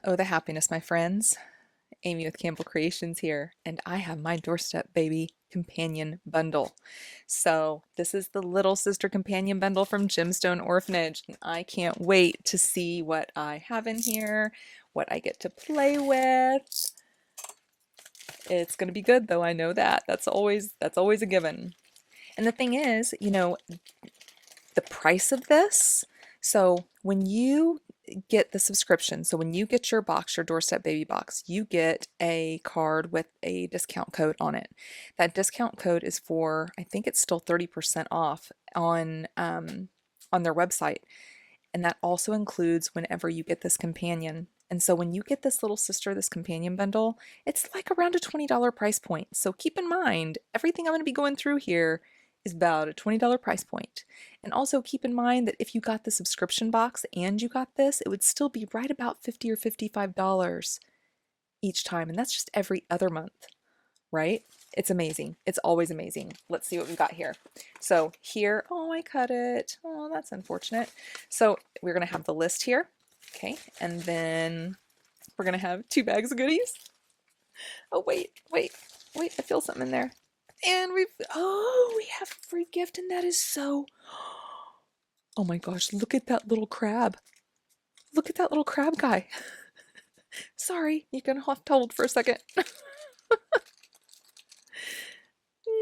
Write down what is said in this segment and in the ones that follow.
Oh, the happiness, my friends. Amy with Campbell Creations here, and I have my doorstep baby companion bundle. So, this is the little sister companion bundle from Gemstone Orphanage, and I can't wait to see what I have in here, what I get to play with. It's going to be good though, I know that. That's always a given. And the thing is, the price of this. So when you get the subscription, so when you get your box, your doorstep baby box, you get a card with a discount code on it. That discount code is for, I think it's still 30% off on their website. And that also includes whenever you get this companion. And so when you get this little sister, this companion bundle, it's like around a $20 price point. So keep in mind, everything I'm going to be going through here is about a $20 price point. And also keep in mind that if you got the subscription box and you got this, it would still be right about $50 or $55 each time. And that's just every other month, right? It's amazing. It's always amazing. Let's see what we've got here. So here, oh, I cut it. Oh, that's unfortunate. So we're going to have the list here. Okay. And then we're going to have 2 bags of goodies. Oh, wait. I feel something in there. And we have a free gift, and that is so, oh my gosh, look at that little crab. Look at that little crab guy. Sorry, you're gonna have to hold for a second.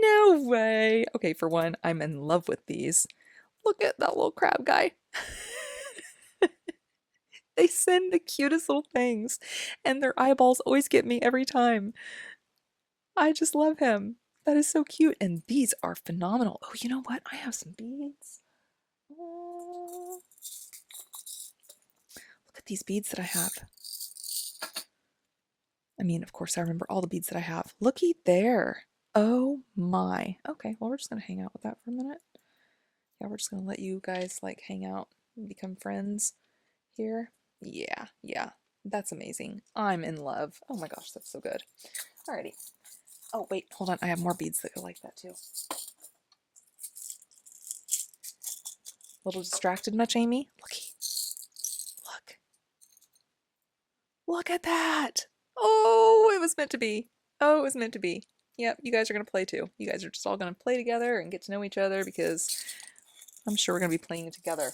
No way. Okay, for one, I'm in love with these. Look at that little crab guy. They send the cutest little things, and their eyeballs always get me every time. I just love him. That is so cute, and these are phenomenal. Oh, you know what? I have some beads. Oh, look at these beads that I have. I mean, of course, I remember all the beads that I have. Looky there. Oh my. Okay, well, we're just going to hang out with that for a minute. Yeah, we're just going to let you guys like hang out and become friends here. Yeah. That's amazing. I'm in love. Oh my gosh, that's so good. Alrighty. Oh, wait, hold on. I have more beads that go like that too. A little distracted much, Amy? Looky. Look. Look at that. Oh, it was meant to be. Oh, it was meant to be. Yep, you guys are going to play too. You guys are just all going to play together and get to know each other because I'm sure we're going to be playing together.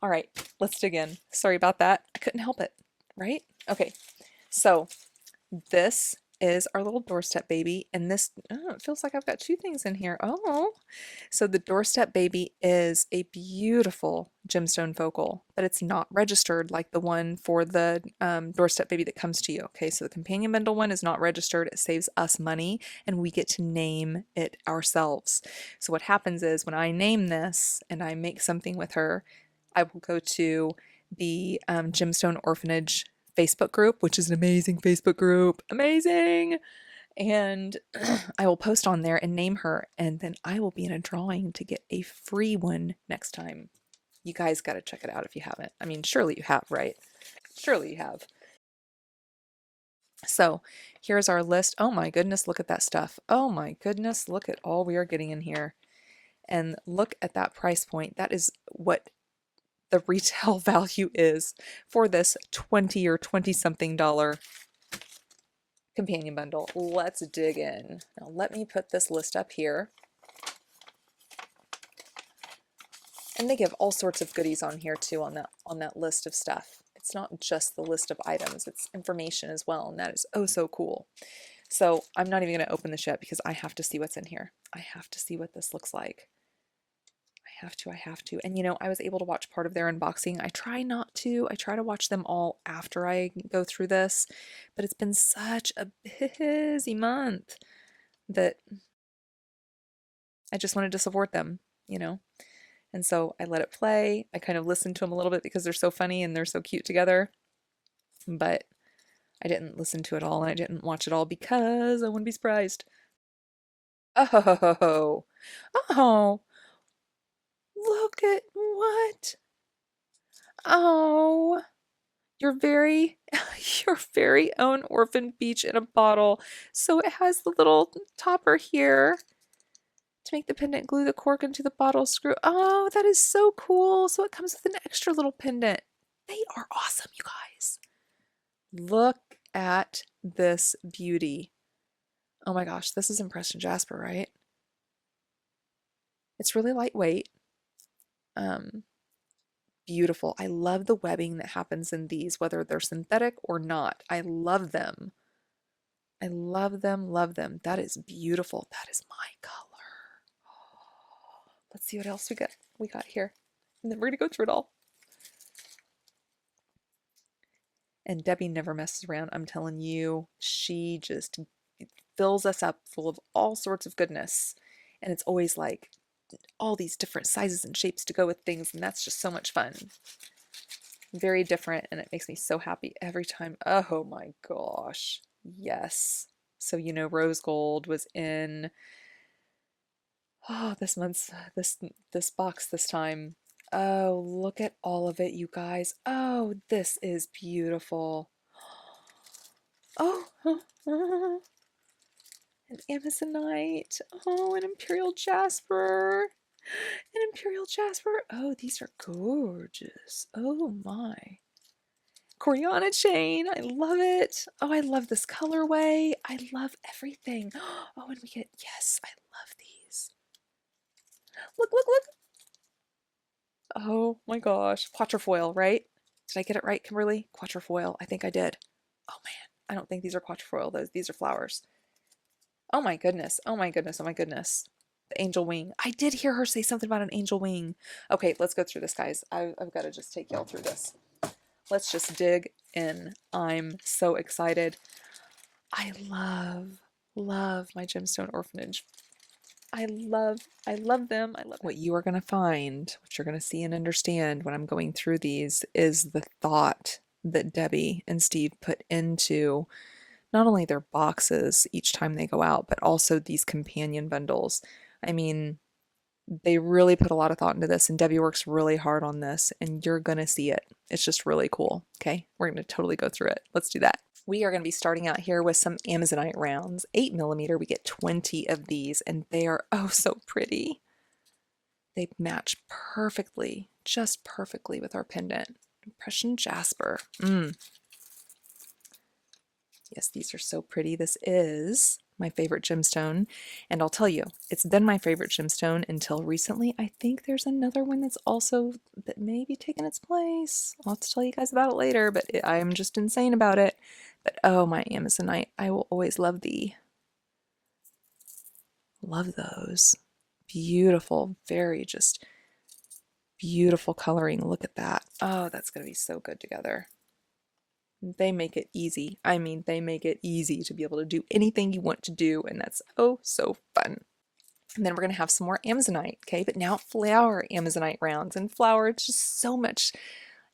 All right, let's dig in. Sorry about that. I couldn't help it, right? Okay, so this is our little doorstep baby, and this, oh, it feels like I've got 2 things in here. Oh, so the doorstep baby is a beautiful gemstone focal, but it's not registered like the one for the doorstep baby that comes to you. Okay, so the companion bundle one is not registered. It saves us money, and we get to name it ourselves. So what happens is when I name this and I make something with her, I will go to the Gemstone Orphanage Facebook group, which is an amazing Facebook group. Amazing! And I will post on there and name her, and then I will be in a drawing to get a free one next time. You guys got to check it out if you haven't. I mean, surely you have, right? Surely you have. So here's our list. Oh my goodness, look at that stuff. Oh my goodness, look at all we are getting in here. And look at that price point. That is what the retail value is for this 20 or 20 something dollar companion bundle. Let's dig in. Now let me put this list up here. And they give all sorts of goodies on here too on that list of stuff. It's not just the list of items, it's information as well, and that is oh so cool. So I'm not even going to open this yet because I have to see what's in here. I have to see what this looks like. I have to. And I was able to watch part of their unboxing. I try not to. I try to watch them all after I go through this, but it's been such a busy month that I just wanted to support them. And so I let it play. I kind of listened to them a little bit because they're so funny and they're so cute together. But I didn't listen to it all and I didn't watch it all because I wouldn't be surprised. Oh, oh, look at what? Oh, your very your very own orphan beach in a bottle. So it has the little topper here to make the pendant glue the cork into the bottle screw. Oh, that is so cool. So it comes with an extra little pendant. They are awesome, you guys. Look at this beauty. Oh my gosh, this is impression jasper, right? It's really lightweight. Um, Beautiful. I love the webbing that happens in these, whether they're synthetic or not. I love them. I love them, love them. That is beautiful. That is my color. Let's see what else we got here. And then we're gonna go through it all. And Debbie never messes around. I'm telling you, she just fills us up full of all sorts of goodness. And it's always like all these different sizes and shapes to go with things, and that's just so much fun. Very different, and it makes me so happy every time. Oh my gosh. Yes. So rose gold was in this month's this box this time. Oh, look at all of it, you guys. Oh, this is beautiful. Oh, an amazonite. Oh, an imperial jasper. An imperial jasper. Oh, these are gorgeous. Oh my. Coriana chain. I love it. Oh, I love this colorway. I love everything. Oh, and we get, yes, I love these. Look, look, look. Oh my gosh. Quatrefoil, right? Did I get it right, Kimberly? Quatrefoil. I think I did. Oh man, I don't think these are quatrefoil. These are flowers. Oh my goodness. Oh my goodness. Oh my goodness. The angel wing. I did hear her say something about an angel wing. Okay, let's go through this, guys. I've got to just take y'all through this. Let's just dig in. I'm so excited. I love my Gemstone Orphanage. I love them. I love what you are going to find, what you're going to see and understand when I'm going through these is the thought that Debbie and Steve put into not only their boxes each time they go out, but also these companion bundles. I mean, they really put a lot of thought into this, and Debbie works really hard on this, and you're going to see it. It's just really cool. Okay, we're going to totally go through it. Let's do that. We are going to be starting out here with some Amazonite rounds. 8mm, we get 20 of these, and they are oh so pretty. They match perfectly, just perfectly with our pendant. Impression jasper. Yes, these are so pretty. This is my favorite gemstone, and I'll tell you, it's been my favorite gemstone until recently. I think there's another one that may be taking its place. I'll have to tell you guys about it later, but I'm just insane about it. But oh, my Amazonite, I will always love thee. Love those. Beautiful, very just beautiful coloring. Look at that. Oh, that's going to be so good together. They make it easy. I mean, they make it easy to be able to do anything you want to do, and that's oh so fun. And then we're going to have some more Amazonite, okay? But now flower Amazonite rounds. And flower, it's just so much,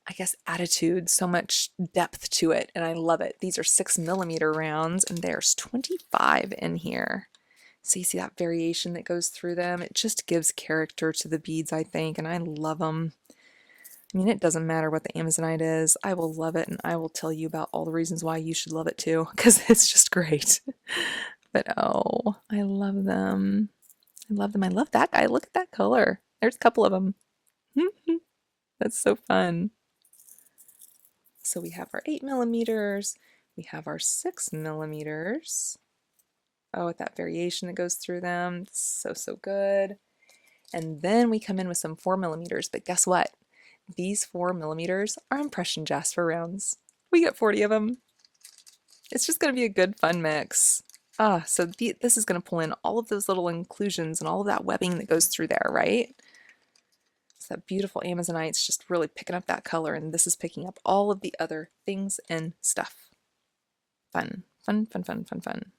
I guess, attitude, so much depth to it, and I love it. These are 6mm rounds, and there's 25 in here. So you see that variation that goes through them? It just gives character to the beads, I think, and I love them. I mean, it doesn't matter what the Amazonite is. I will love it, and I will tell you about all the reasons why you should love it too, because it's just great. But oh, I love them. I love them. I love that guy. Look at that color. There's a couple of them. That's so fun. So we have our 8mm. We have our 6mm. Oh, with that variation that goes through them. So, so good. And then we come in with some 4mm. But guess what? These 4mm are impression jasper rounds. We get 40 of them. It's just going to be a good fun mix. So this is going to pull in all of those little inclusions and all of that webbing that goes through there, right? So that beautiful Amazonite's just really picking up that color, and this is picking up all of the other things and stuff. Fun, fun, fun, fun, fun, fun.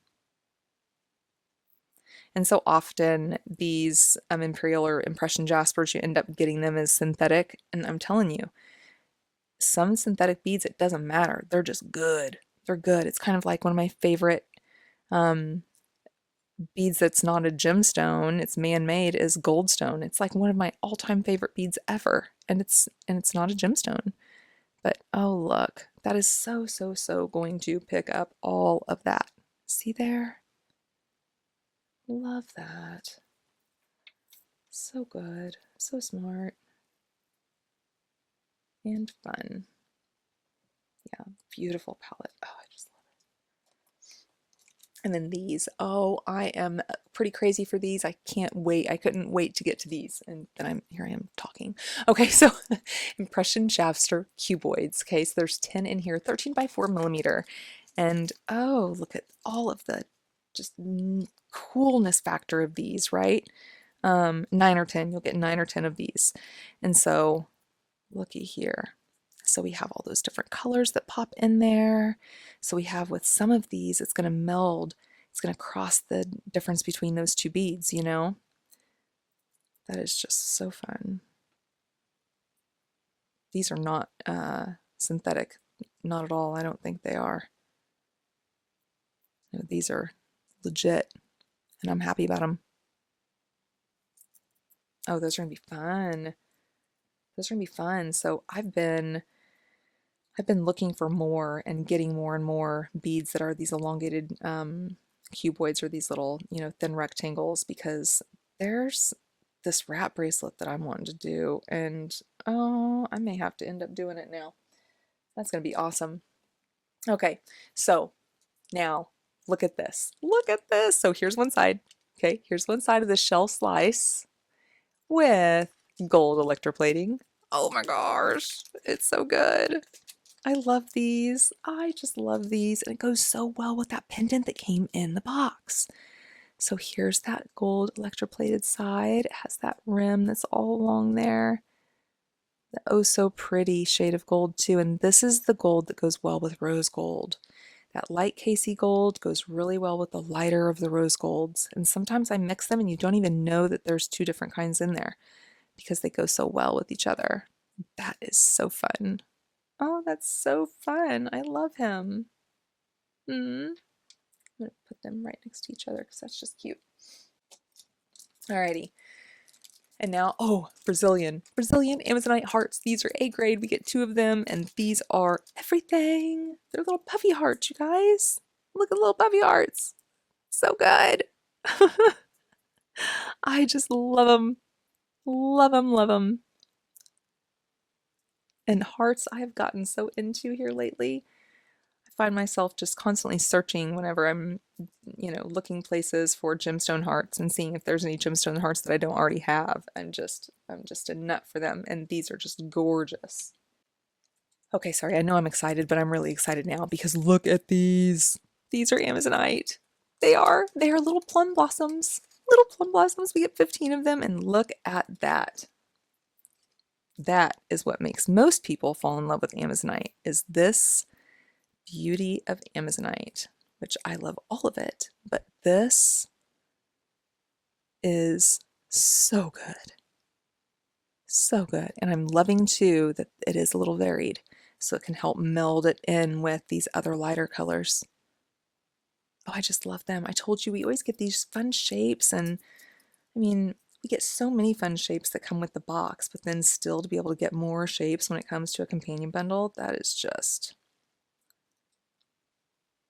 And so often these imperial or impression jaspers, you end up getting them as synthetic, and I'm telling you, some synthetic beads, it doesn't matter. They're just good. They're good. It's kind of like one of my favorite beads that's not a gemstone, it's man-made, is goldstone. It's like one of my all-time favorite beads ever, and it's not a gemstone. But oh look, that is so so so going to pick up all of that. See there? Love that. So good, so smart, and fun. Yeah, beautiful palette. Oh, I just love it. And then these. Oh, I am pretty crazy for these. I can't wait. I couldn't wait to get to these. And then here I am talking. Okay, so Impression Javster cuboids. Okay, so there's 10 in here, 13 by 4 millimeter. And oh, look at all of the just coolness factor of these, right? 9 or 10, you'll get 9 or 10 of these. And so looky here. So we have all those different colors that pop in there. So we have with some of these, it's going to meld, it's going to cross the difference between those two beads, you know? That is just so fun. These are not synthetic, not at all. I don't think they are. You know, these are legit, and I'm happy about them. Oh, those are going to be fun. Those are going to be fun. So I've been looking for more and getting more and more beads that are these elongated cuboids, or these little, you know, thin rectangles, because there's this wrap bracelet that I'm wanting to do, and oh, I may have to end up doing it now. That's going to be awesome. Okay, so now look at this. Look at this. So here's one side. Okay, here's one side of the shell slice with gold electroplating. Oh my gosh, it's so good. I love these. I just love these. And it goes so well with that pendant that came in the box. So here's that gold electroplated side. It has that rim that's all along there. The oh so pretty shade of gold too. And this is the gold that goes well with rose gold. That light Casey gold goes really well with the lighter of the rose golds. And sometimes I mix them and you don't even know that there's two different kinds in there because they go so well with each other. That is so fun. Oh, that's so fun. I love him. I'm going to put them right next to each other because that's just cute. Alrighty. And now, oh, Brazilian Amazonite hearts. These are A grade. We get 2 of them, and these are everything. They're little puffy hearts, you guys. Look at little puffy hearts. So good. I just love them. Love them, love them. And hearts I have gotten so into here lately. I find myself just constantly searching whenever I'm, you know, looking places for gemstone hearts and seeing if there's any gemstone hearts that I don't already have. I'm just a nut for them, and these are just gorgeous. Okay, sorry, I know I'm excited, but I'm really excited now because look at these. These are Amazonite. They are little plum blossoms. Little plum blossoms. We get 15 of them, and look at that. That is what makes most people fall in love with Amazonite, is this beauty of Amazonite, which I love all of it, but this is so good. So good. And I'm loving too that it is a little varied, so it can help meld it in with these other lighter colors. Oh, I just love them. I told you we always get these fun shapes, and I mean, we get so many fun shapes that come with the box, but then still to be able to get more shapes when it comes to a companion bundle, that is just,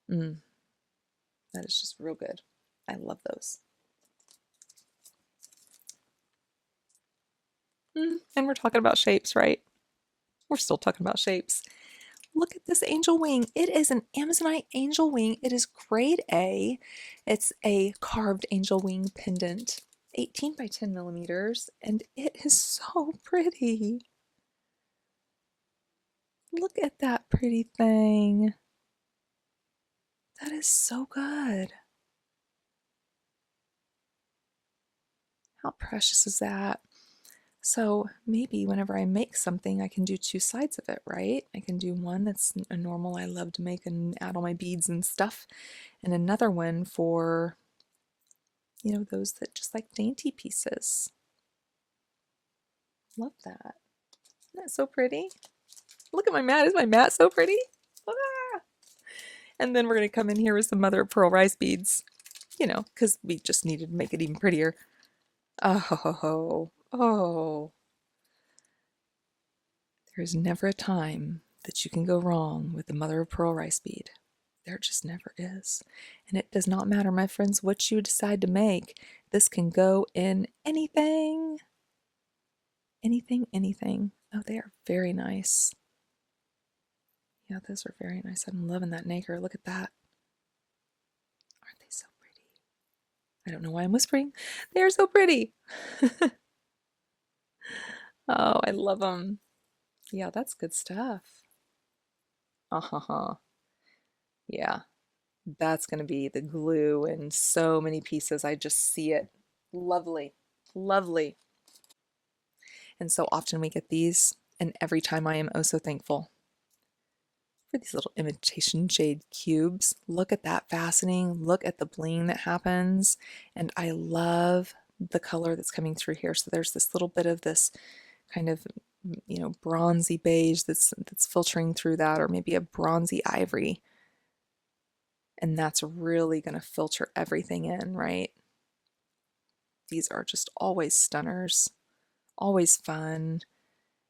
that is just real good. I love those. And we're talking about shapes, right? We're still talking about shapes. Look at this angel wing. It is an Amazonite angel wing. It is grade A. It's a carved angel wing pendant, 18 by 10 millimeters, and it is so pretty. Look at that pretty thing. That is so good. How precious is that? So maybe whenever I make something, I can do 2 sides of it, right? I can do one that's a normal I love to make and add all my beads and stuff, and another one for, you know, those that just like dainty pieces. Love that. Isn't that so pretty? Look at my mat. Is my mat so pretty? Ah! And then we're going to come in here with some mother of pearl rice beads, you know, because we just needed to make it even prettier. Oh, oh. There's never a time that you can go wrong with the mother of pearl rice bead. There just never is. And it does not matter, my friends, what you decide to make. This can go in anything. Anything, anything. Oh, they are very nice. Yeah, those are very nice. I'm loving that nacre. Look at that. Aren't they so pretty? I don't know why I'm whispering. They are so pretty. Oh, I love them. Yeah, that's good stuff. Uh-huh. Yeah, that's going to be the glue in so many pieces. I just see it. Lovely. Lovely. And so often we get these, and every time I am oh so thankful for these little imitation jade cubes. Look at that fastening. Look at the bling that happens. And I love the color that's coming through here. So there's this little bit of this kind of, bronzy beige that's filtering through that, or maybe a bronzy ivory. And that's really going to filter everything in, right? These are just always stunners, always fun,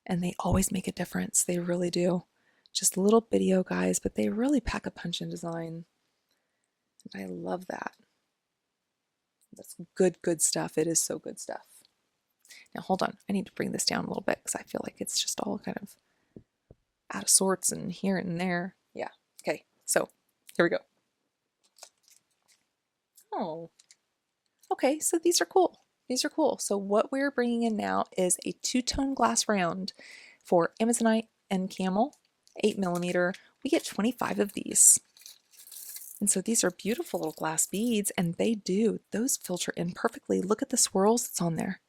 and they always make a difference. They really do. Just little video guys, but they really pack a punch in design. And I love that. That's good stuff. It is so good stuff. Now hold on, I need to bring this down a little bit because I feel like it's just all kind of out of sorts and here and there. Yeah, okay, so here we go. Oh, okay, so these are cool. These are cool. So what we're bringing in now is a two-tone glass round for Amazonite and Camel, 8mm. We get 25 of these. And so these are beautiful little glass beads, and those filter in perfectly. Look at the swirls that's on there.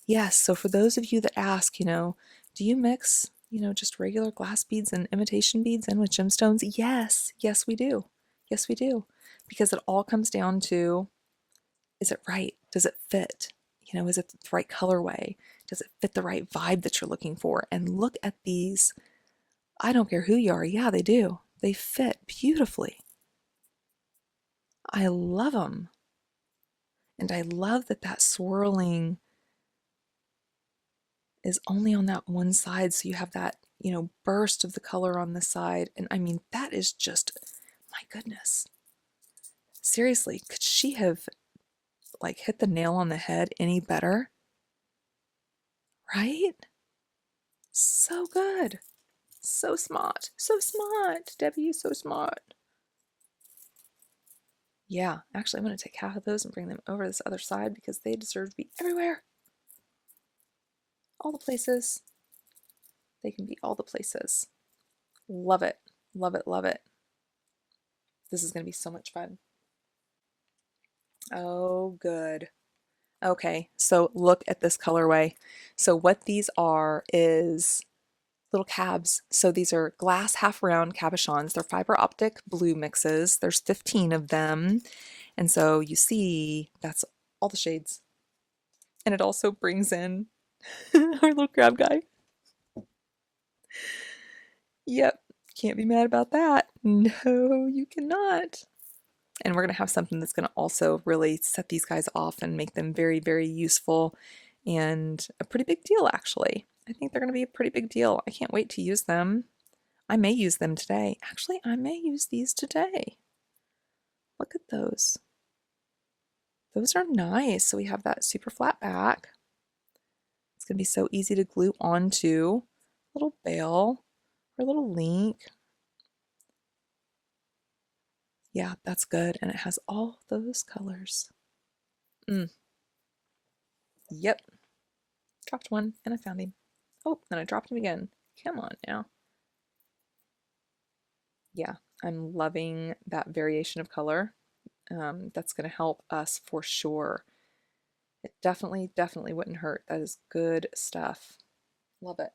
Yes, so for those of you that ask, do you mix, just regular glass beads and imitation beads in with gemstones? Yes, we do. Yes, we do. Because it all comes down to, is it right? Does it fit? Is it the right colorway? Does it fit the right vibe that you're looking for? And look at these. I don't care who you are. Yeah, they do. They fit beautifully. I love them. And I love that swirling is only on that one side. So you have that, burst of the color on the side. And I mean, that is just, my goodness. Seriously, could she have hit the nail on the head any better? Right? So good. So smart. So smart. Debbie, you're so smart. Yeah, actually, I'm going to take half of those and bring them over to this other side because they deserve to be everywhere. All the places. They can be all the places. Love it. Love it. Love it. This is going to be so much fun. Oh, good. Okay, so look at this colorway. So what these are is little cabs. So these are glass half round cabochons. They're fiber optic blue mixes. There's 15 of them. And so you see that's all the shades. And it also brings in our little crab guy. Yep, can't be mad about that. No, you cannot. And we're going to have something that's going to also really set these guys off and make them very, very useful and a pretty big deal, actually. I think they're going to be a pretty big deal. I can't wait to use them. I may use them today. Actually, I may use these today. Look at those. Those are nice. So we have that super flat back. It's going to be so easy to glue onto a little bail or a little link. Yeah, that's good. And it has all those colors. Yep. Dropped one and I found him. Oh, then I dropped him again. Come on now. Yeah, I'm loving that variation of color. That's going to help us for sure. It definitely wouldn't hurt. That is good stuff. Love it.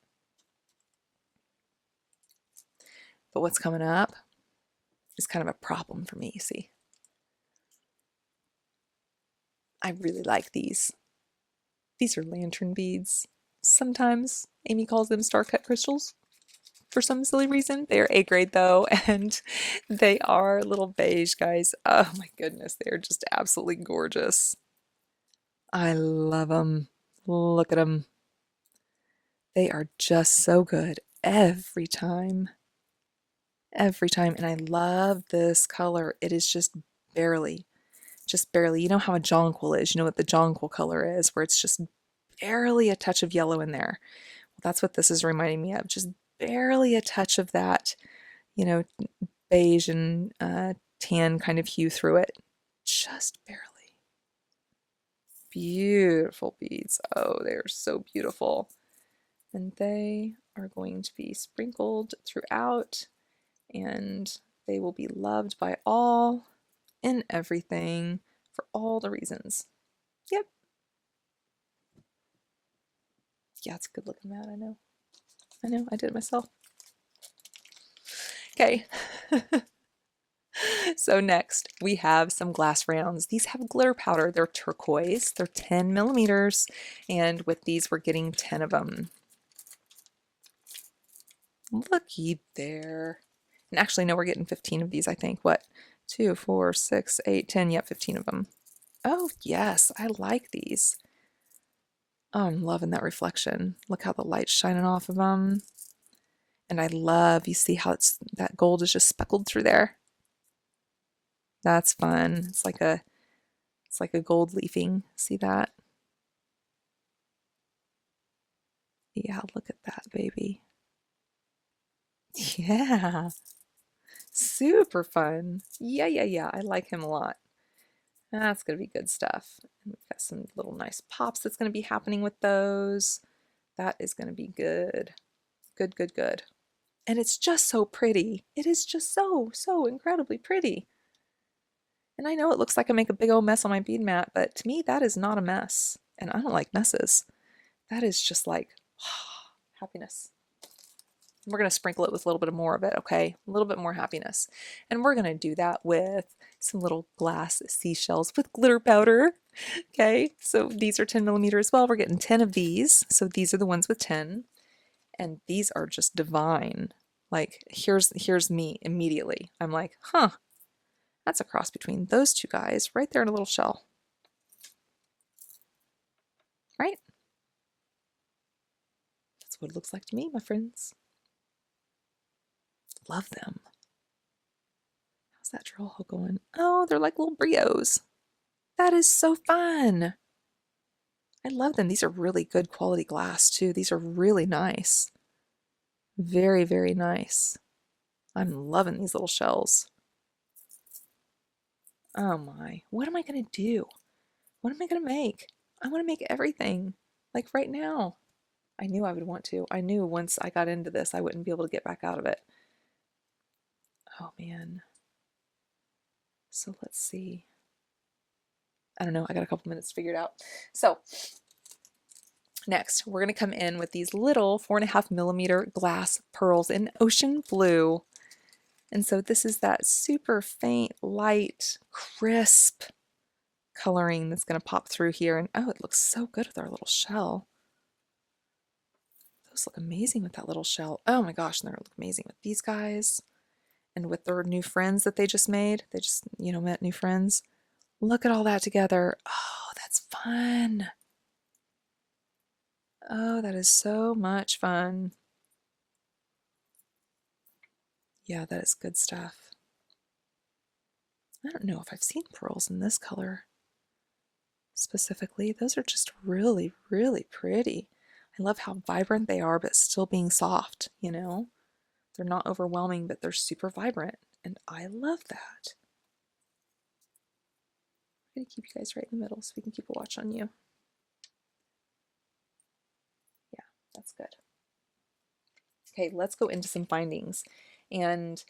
But what's coming up is kind of a problem for me, you see. I really like these. These are lantern beads. Sometimes Amy calls them star-cut crystals for some silly reason. They are A grade though, and they are little beige guys. Oh my goodness, they are just absolutely gorgeous. I love them. Look at them. They are just so good every time. Every time. And I love this color. It is just barely. You know how a jonquil is. You know what the jonquil color is, where it's just barely a touch of yellow in there. Well, that's what this is reminding me of. Just barely a touch of that, you know, beige and tan kind of hue through it. Just barely. Beautiful beads. Oh, they're so beautiful. And they are going to be sprinkled throughout, and they will be loved by all and everything for all the reasons. Yep. Yeah, it's a good looking mat, I know. I did it myself. Okay. So next we have some glass rounds. These have glitter powder. They're turquoise. They're 10 millimeters. And with these, we're getting 10 of them. Looky there. And actually, no, we're getting 15 of these, I think. What? 2, 4, 6, 8, 10. Yep, 15 of them. Oh, yes. I like these. Oh, I'm loving that reflection. Look how the light's shining off of them. And I love, you see how that gold is just speckled through there? That's fun. It's like a gold leafing. See that? Yeah, look at that, baby. Yeah. Super fun. Yeah. I like him a lot. That's going to be good stuff. And we've got some little nice pops that's going to be happening with those. That is going to be good. Good. And it's just so pretty. It is just so incredibly pretty. And I know it looks like I make a big old mess on my bead mat, but to me, that is not a mess. And I don't like messes. That is just like happiness. We're going to sprinkle it with a little bit more of it, okay? A little bit more happiness. And we're going to do that with some little glass seashells with glitter powder, okay? So these are 10 millimeter as well. We're getting 10 of these. So these are the ones with 10. And these are just divine. Like, here's me immediately. I'm like, huh, that's a cross between those two guys right there in a little shell. Right? That's what it looks like to me, my friends. Love them. How's that drill hole going? Oh, they're like little brios. That is so fun. I love them. These are really good quality glass too. These are really nice. Very nice. I'm loving these little shells. Oh my, what am I going to do? What am I going to make? I want to make everything, like right now. I knew I would want to. I knew once I got into this, I wouldn't be able to get back out of it. Oh man. So let's see. I don't know. I got a couple minutes figured out. So next, we're going to come in with these little 4.5 millimeter glass pearls in ocean blue. And so this is that super faint, light, crisp coloring that's going to pop through here. And oh, it looks so good with our little shell. Those look amazing with that little shell. Oh my gosh, and they look amazing with these guys. And with their new friends that they just made. They just, met new friends. Look at all that together. Oh, that's fun. Oh, that is so much fun. Yeah, that is good stuff. I don't know if I've seen pearls in this color specifically. Those are just really pretty. I love how vibrant they are, but still being soft, They're not overwhelming, but they're super vibrant. And I love that. I'm going to keep you guys right in the middle so we can keep a watch on you. Yeah, that's good. Okay, let's go into some findings. And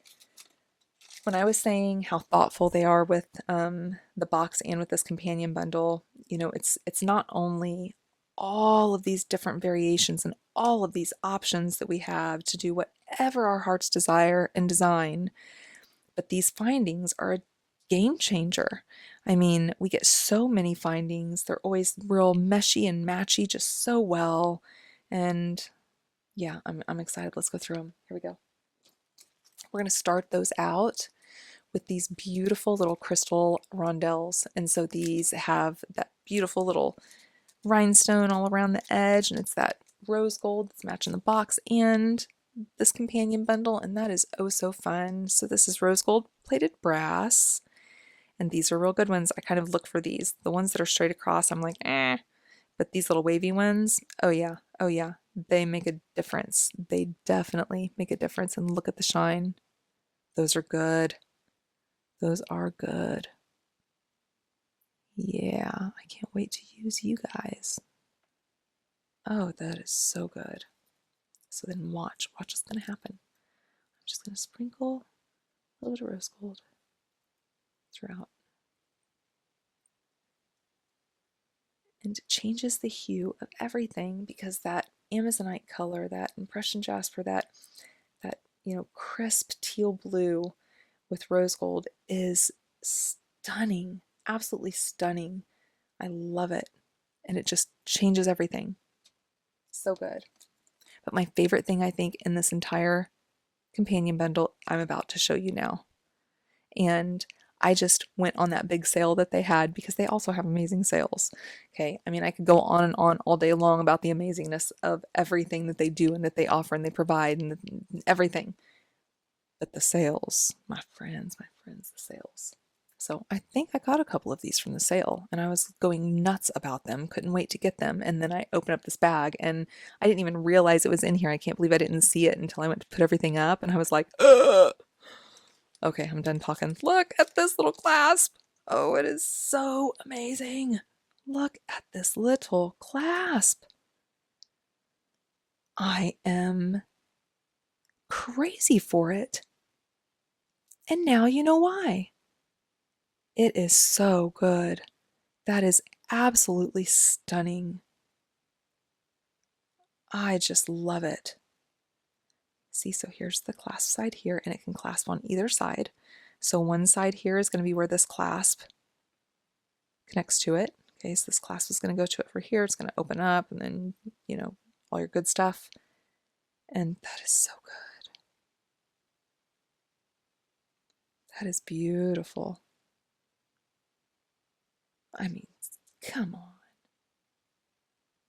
when I was saying how thoughtful they are with the box and with this companion bundle, it's not only all of these different variations and all of these options that we have to do whatever our hearts desire and design, but these findings are a game changer. I mean, we get so many findings. They're always real meshy and matchy, just so well. And yeah, I'm excited. Let's go through them. Here we go. We're going to start those out with these beautiful little crystal rondelles. And so these have that beautiful little rhinestone all around the edge, and it's that rose gold that's matching the box and this companion bundle, and that is oh so fun. So this is rose gold plated brass, and these are real good ones. I kind of look for these. The ones that are straight across, I'm like, but these little wavy ones, oh yeah, they make a difference. They definitely make a difference. And look at the shine. Those are good. Those are good. Yeah, I can't wait to use you guys. Oh, that is so good. So then watch what's going to happen. I'm just going to sprinkle a little bit of rose gold throughout. And it changes the hue of everything because that Amazonite color, that impression jasper, that crisp teal blue with rose gold is stunning, absolutely stunning. I love it. And it just changes everything. So good. But my favorite thing I think in this entire companion bundle, I'm about to show you now. And I just went on that big sale that they had because they also have amazing sales. Okay, I mean, I could go on and on all day long about the amazingness of everything that they do and that they offer and they provide and everything. But the sales, my friends, the sales. So I think I got a couple of these from the sale and I was going nuts about them, couldn't wait to get them. And then I opened up this bag and I didn't even realize it was in here. I can't believe I didn't see it until I went to put everything up and I was like, ugh. Okay, I'm done talking. Look at this little clasp. Oh, it is so amazing. Look at this little clasp. I am crazy for it. And now you know why. It is so good. That is absolutely stunning. I just love it. See, so here's the clasp side here, and it can clasp on either side. So one side here is going to be where this clasp connects to it. Okay, so this clasp is going to go to it for here. It's going to open up, and then, all your good stuff. And that is so good. That is beautiful. I mean, come on.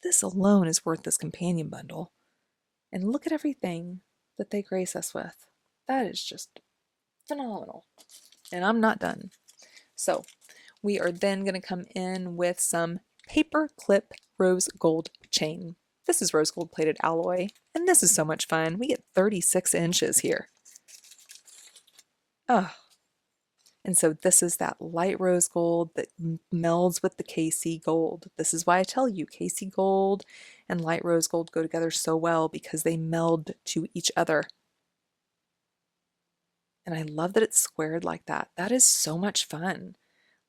This alone is worth this companion bundle. And look at everything that they grace us with. That is just phenomenal. And I'm not done. So we are then going to come in with some paper clip rose gold chain. This is rose gold plated alloy, and this is so much fun. We get 36 inches here. Oh, and so this is that light rose gold that melds with the KC gold. This is why I tell you KC gold and light rose gold go together so well because they meld to each other. And I love that it's squared like that. That is so much fun.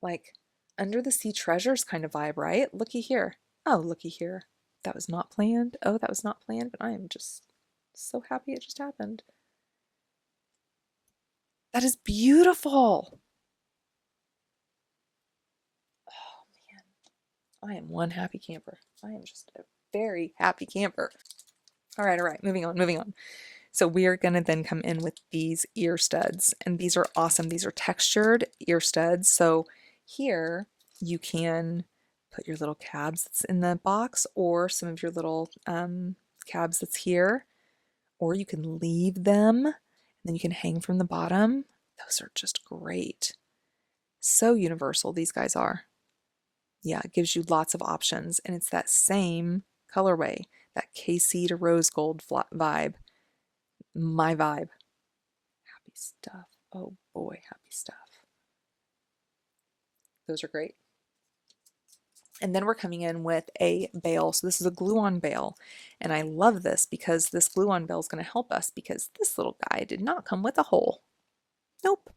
Like under the sea treasures kind of vibe, right? Looky here. Oh, looky here. That was not planned. Oh, that was not planned, but I am just so happy it just happened. That is beautiful. I am one happy camper. I am just a very happy camper. All right, moving on. So we are going to then come in with these ear studs, and these are awesome. These are textured ear studs. So here you can put your little cabs that's in the box or some of your little cabs that's here, or you can leave them and then you can hang from the bottom. Those are just great. So universal these guys are. Yeah, it gives you lots of options, and it's that same colorway, that KC to rose gold vibe. My vibe. Happy stuff. Oh boy, happy stuff. Those are great. And then we're coming in with a bail. So this is a glue-on bail, and I love this because this glue-on bail is going to help us because this little guy did not come with a hole. Nope.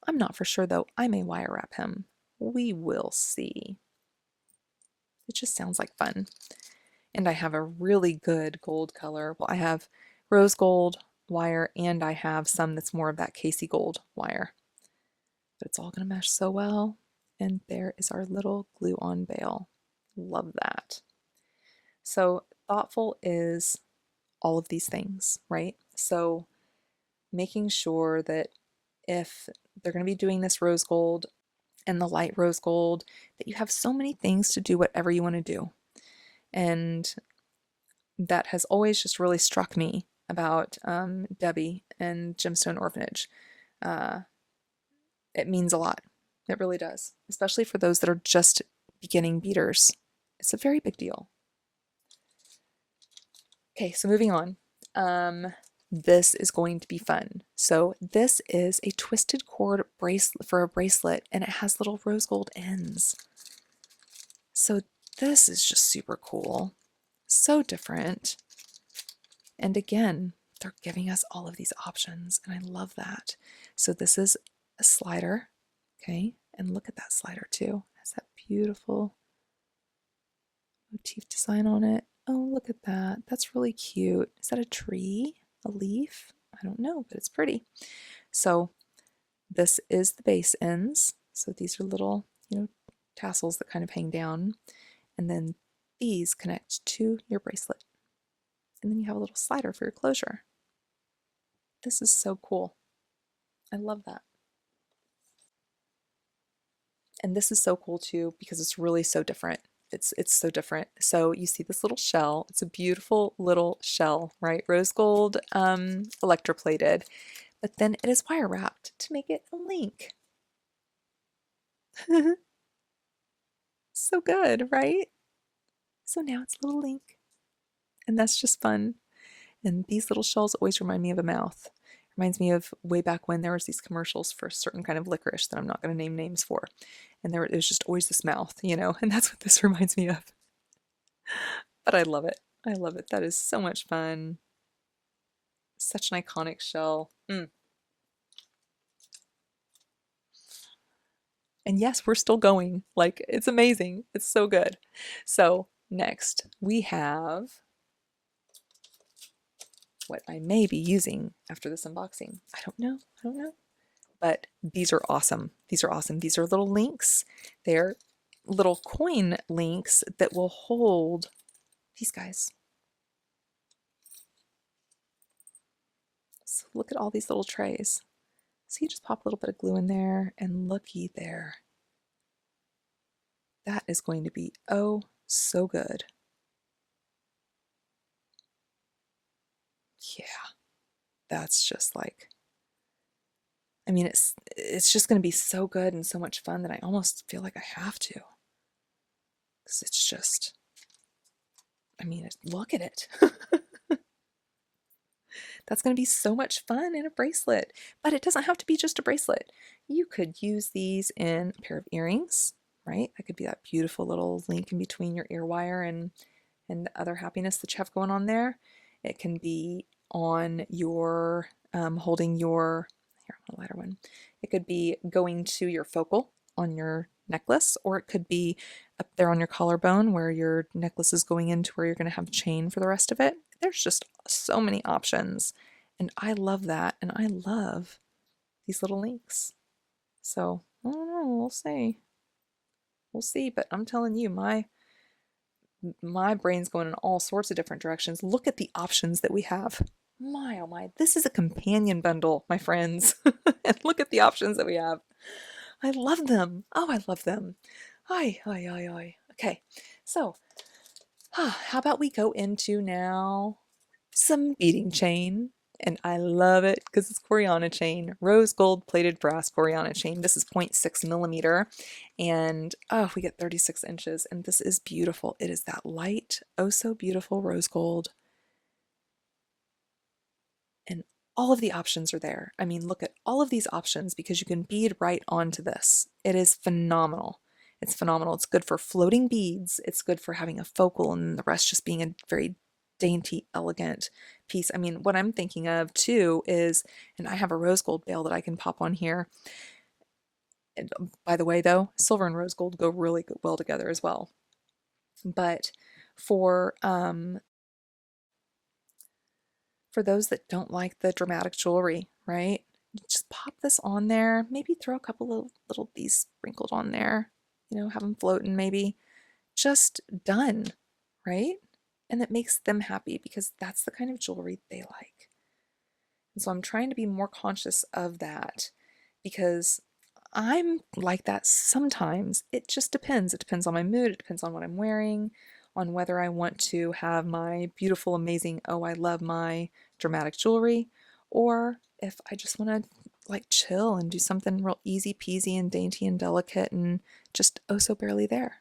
I'm not for sure though. I may wire wrap him. We will see. It just sounds like fun. And I have a really good gold color. Well, I have rose gold wire and I have some that's more of that Casey gold wire. But it's all going to mesh so well. And there is our little glue-on bail. Love that. So thoughtful is all of these things, right? So making sure that if they're going to be doing this rose gold and the light rose gold, that you have so many things to do whatever you want to do. And that has always just really struck me about Debbie and Gemstone Orphanage. It means a lot. It really does, especially for those that are just beginning beaders. It's a very big deal. Okay, so moving on. This is going to be fun. So this is a twisted cord bracelet for a bracelet, and it has little rose gold ends. So this is just super cool. So different. And again, they're giving us all of these options, and I love that. So this is a slider, okay? And look at that slider too. It has that beautiful motif design on it. Oh, look at that. That's really cute. Is that a tree? A leaf? I don't know, but it's pretty. So this is the base ends. So these are little, tassels that kind of hang down. And then these connect to your bracelet. And then you have a little slider for your closure. This is so cool. I love that. And this is so cool too because it's really so different. It's so different. So you see this little shell. It's a beautiful little shell, right? Rose gold, electroplated, but then it is wire wrapped to make it a link. So good, right? So now it's a little link, and that's just fun. And these little shells always remind me of a mouth. Reminds me of way back when there was these commercials for a certain kind of licorice that I'm not going to name names for. And there was just always this mouth, and that's what this reminds me of. But I love it. I love it. That is so much fun. Such an iconic shell. And yes, we're still going. Like, it's amazing. It's so good. So next we have what I may be using after this unboxing. I don't know. But these are awesome. These are awesome. These are little links. They're little coin links that will hold these guys. So look at all these little trays. So you just pop a little bit of glue in there and looky there. That is going to be oh so good. Yeah, that's just like, I mean, it's just going to be so good and so much fun that I almost feel like I have to. Because it's just, I mean, look at it. That's going to be so much fun in a bracelet. But it doesn't have to be just a bracelet. You could use these in a pair of earrings, right? That could be that beautiful little link in between your ear wire and the other happiness that you have going on there. It can be on your, holding your, here, I want a lighter one. It could be going to your focal on your necklace, or it could be up there on your collarbone where your necklace is going into where you're going to have a chain for the rest of it. There's just so many options, and I love that, and I love these little links. So, I don't know, we'll see. We'll see, but I'm telling you, my brain's going in all sorts of different directions. Look at the options that we have. My, oh my, this is a companion bundle, my friends. And look at the options that we have. I love them. Oh, I love them. Ay, ay, ay, ay. Okay, so how about we go into now some beading chain. And I love it because it's Coriana chain, rose gold plated brass Coriana chain. This is 0.6 millimeter, and oh, we get 36 inches, and this is beautiful. It is that light, oh so beautiful rose gold, and all of the options are there. I mean, look at all of these options because you can bead right onto this. It is phenomenal. It's phenomenal. It's good for floating beads. It's good for having a focal and the rest just being a very dainty, elegant piece. I mean, what I'm thinking of too is, and I have a rose gold bail that I can pop on here. And by the way, though, silver and rose gold go really well together as well. But for those that don't like the dramatic jewelry, right? Just pop this on there. Maybe throw a couple of little beads sprinkled on there. Have them floating maybe. Just done, right? And it makes them happy because that's the kind of jewelry they like. And so I'm trying to be more conscious of that because I'm like that sometimes. It just depends. It depends on my mood. It depends on what I'm wearing, on whether I want to have my beautiful, amazing, oh, I love my dramatic jewelry, or if I just want to like chill and do something real easy peasy and dainty and delicate and just oh so barely there,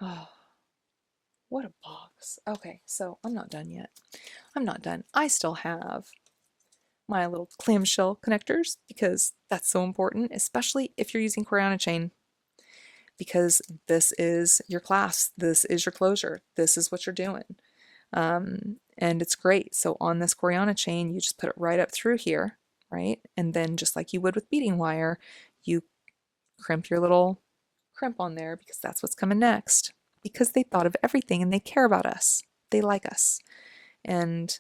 Oh, what a box. box. Okay, so I'm not done yet. I'm not done. I still have my little clamshell connectors because that's so important, especially if you're using Coriana chain, because this is your class, this is your closure, this is what you're doing. And it's great. So on this Coriana chain, you just put it right up through here, right? And then just like you would with beading wire, you crimp your little crimp on there because that's what's coming next. Because they thought of everything and they care about us. They like us. And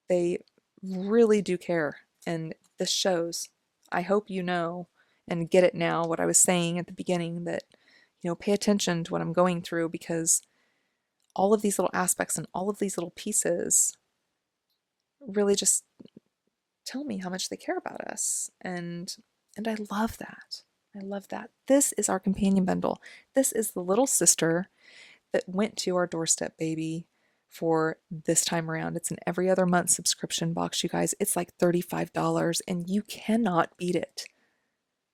they really do care. And this shows. I hope you know and get it now what I was saying at the beginning, that, pay attention to what I'm going through, because all of these little aspects and all of these little pieces really just tell me how much they care about us. And I love that. I love that. This is our companion bundle. This is the little sister that went to our doorstep, baby, for this time around. It's an every other month subscription box, you guys. It's like $35 and you cannot beat it.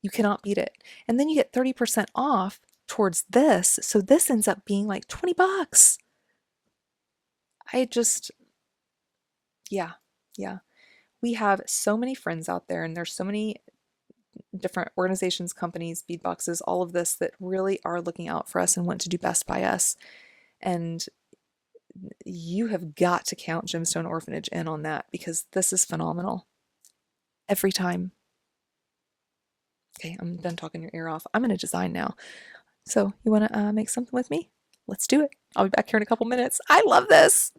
You cannot beat it. And then you get 30% off towards this. So this ends up being like 20 bucks. Yeah. We have so many friends out there, and there's so many different organizations, companies, bead boxes, all of this that really are looking out for us and want to do best by us. And you have got to count Gemstone Orphanage in on that, because this is phenomenal. Every time. Okay, I'm done talking your ear off. I'm going to design now. So you want to make something with me? Let's do it. I'll be back here in a couple minutes. I love this.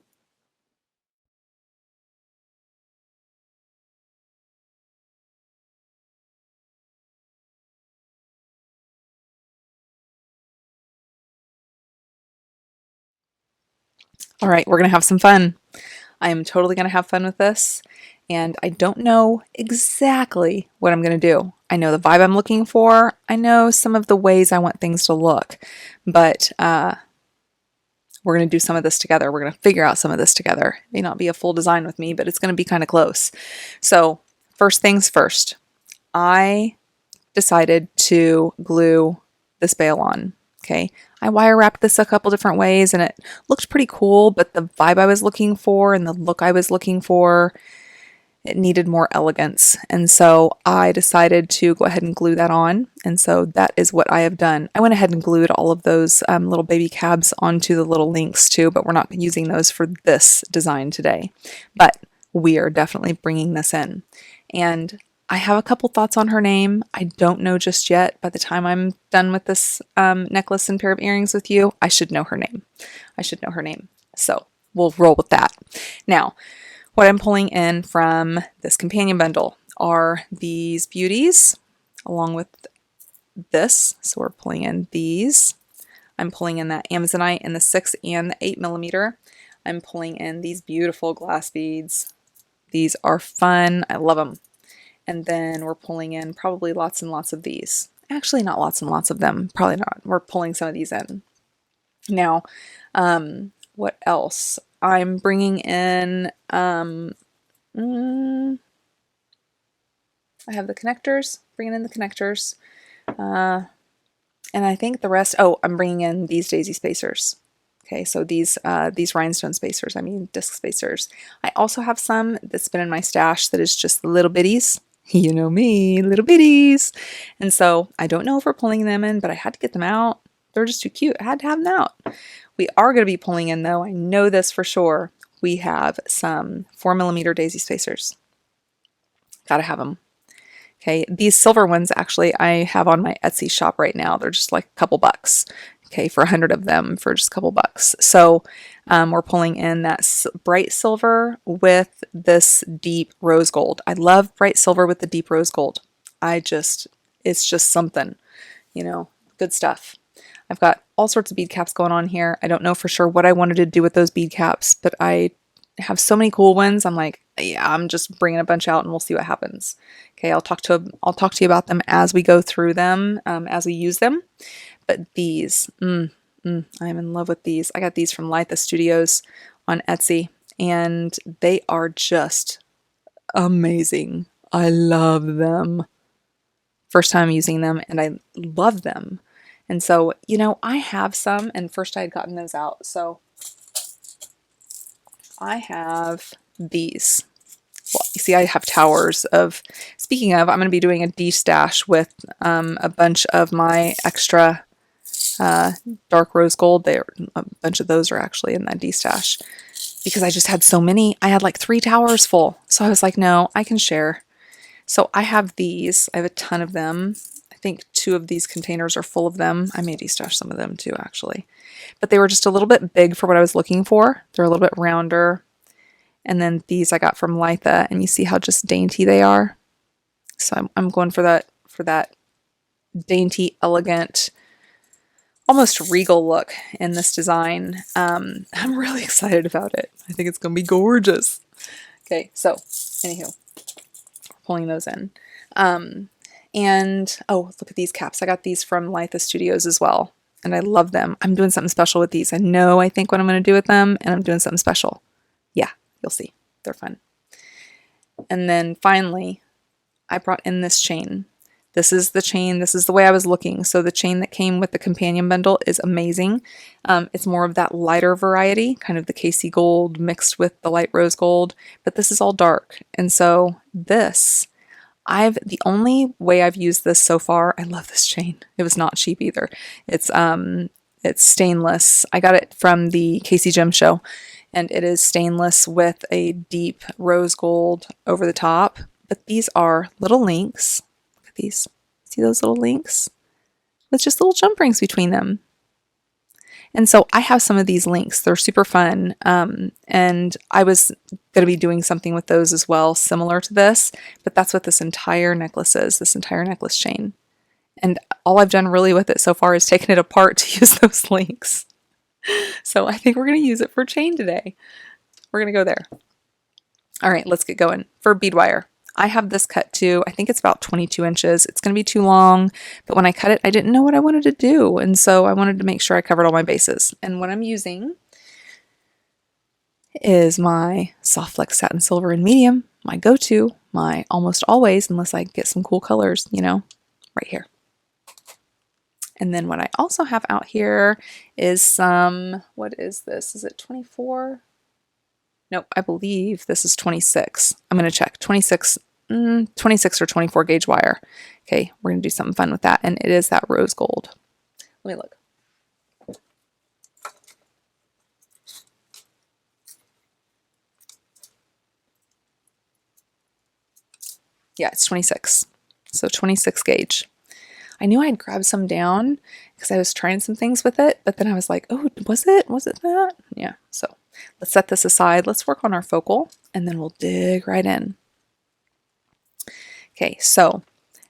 All right, we're going to have some fun. I am totally going to have fun with this, and I don't know exactly what I'm going to do. I know the vibe I'm looking for. I know some of the ways I want things to look, but we're going to do some of this together. We're going to figure out some of this together. It may not be a full design with me, but it's going to be kind of close. So first things first, I decided to glue this bail on. Okay, I wire wrapped this a couple different ways and it looked pretty cool, but the vibe I was looking for and the look I was looking for, it needed more elegance. And so I decided to go ahead and glue that on. And so that is what I have done. I went ahead and glued all of those little baby cabs onto the little links too, but we're not using those for this design today. But we are definitely bringing this in. And I have a couple thoughts on her name. I don't know just yet. By the time I'm done with this necklace and pair of earrings with you, I should know her name. So we'll roll with that. Now, what I'm pulling in from this companion bundle are these beauties along with this. So we're pulling in these. I'm pulling in that Amazonite in the 6 and the 8 millimeter. I'm pulling in these beautiful glass beads. These are fun. I love them. And then we're pulling in probably lots and lots of these. Actually, not lots and lots of them. Probably not. We're pulling some of these in. Now, what else? I'm bringing in, I have the connectors, bringing in the connectors. And I think the rest, I'm bringing in these daisy spacers. Okay, so these rhinestone spacers, disc spacers. I also have some that's been in my stash that is just little bitties. You know me, little bitties. And so I don't know if we're pulling them in, but I had to get them out. They're just too cute. I had to have them out. We are going to be pulling in, though. I know this for sure. We have some 4 millimeter daisy spacers. Gotta have them. Okay, these silver ones actually I have on my Etsy shop right now. They're just like a couple bucks. Okay, for 100 of them for just a couple bucks. So we're pulling in that bright silver with this deep rose gold. I love bright silver with the deep rose gold. It's just something, good stuff. I've got all sorts of bead caps going on here. I don't know for sure what I wanted to do with those bead caps, but I have so many cool ones. I'm like, yeah, I'm just bringing a bunch out and we'll see what happens. Okay, I'll talk to you about them as we go through them, as we use them. But these, I'm in love with these. I got these from Litha Studios on Etsy, and they are just amazing. I love them. First time using them, and I love them. And so, I have some, and first I had gotten those out. So I have these. Well, you see, I have towers of, speaking of, I'm going to be doing a de-stash with a bunch of my extra dark rose gold. There, a bunch of those are actually in that de-stash because I just had so many. I had like 3 towers full. So I was like, no, I can share. So I have these. I have a ton of them. I think 2 of these containers are full of them. I may de-stash some of them too, actually. But they were just a little bit big for what I was looking for. They're a little bit rounder. And then these I got from Litha, and you see how just dainty they are. So I'm going for that dainty, elegant, almost regal look in this design. I'm really excited about it. I think it's going to be gorgeous. Okay, so anywho, pulling those in. And oh, look at these caps. I got these from Litha Studios as well, and I love them. I'm doing something special with these. I think what I'm going to do with them, and I'm doing something special. Yeah. You'll see. They're fun. And then finally, I brought in this chain. This is the chain. This is the way I was looking. So the chain that came with the companion bundle is amazing. It's more of that lighter variety, kind of the Casey gold mixed with the light rose gold, but this is all dark. And so this, the only way I've used this so far, I love this chain. It was not cheap either. It's stainless. I got it from the Casey Gem Show. And it is stainless with a deep rose gold over the top. But these are little links. Look at these. See those little links? With just little jump rings between them. And so I have some of these links. They're super fun. And I was going to be doing something with those as well, similar to this. But that's what this entire necklace is, this entire necklace chain. And all I've done really with it so far is taken it apart to use those links. So I think we're going to use it for chain today. We're going to go there. All right, let's get going. For bead wire, I have this cut to, I think it's about 22 inches. It's going to be too long, but when I cut it, I didn't know what I wanted to do. And so I wanted to make sure I covered all my bases. And what I'm using is my Soft Flex Satin Silver in medium, my go-to, my almost always, unless I get some cool colors, right here. And then what I also have out here is some, what is this? Is it 24? Nope, I believe this is 26. I'm going to check. 26 or 24 gauge wire. Okay, we're going to do something fun with that. And it is that rose gold. Let me look. Yeah, it's 26. So 26 gauge. I knew I'd grab some down because I was trying some things with it, but then I was like, oh, was it that? Yeah, so let's set this aside. Let's work on our focal, and then we'll dig right in. Okay, so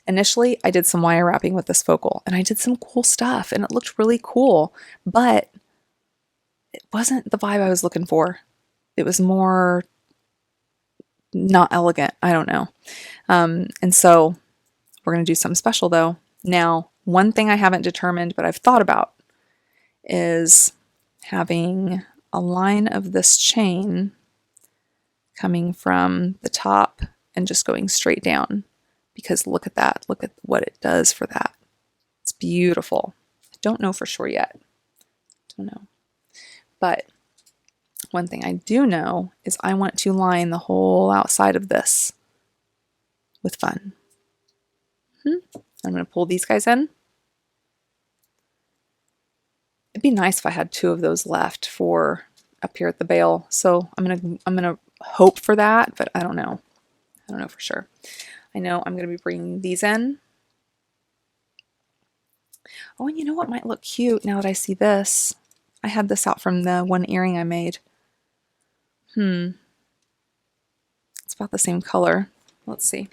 initially I did some wire wrapping with this focal, and I did some cool stuff, and it looked really cool, but it wasn't the vibe I was looking for. It was more not elegant. I don't know. And so we're going to do something special, though. Now, one thing I haven't determined, but I've thought about, is having a line of this chain coming from the top and just going straight down. Because look at that. Look at what it does for that. It's beautiful. I don't know for sure yet. Don't know. But one thing I do know is I want to line the whole outside of this with fun. I'm going to pull these guys in. It'd be nice if I had 2 of those left for up here at the bail. So I'm gonna hope for that, but I don't know. I don't know for sure. I know I'm going to be bringing these in. Oh, and you know what might look cute now that I see this? I had this out from the one earring I made. It's about the same color. Let's see.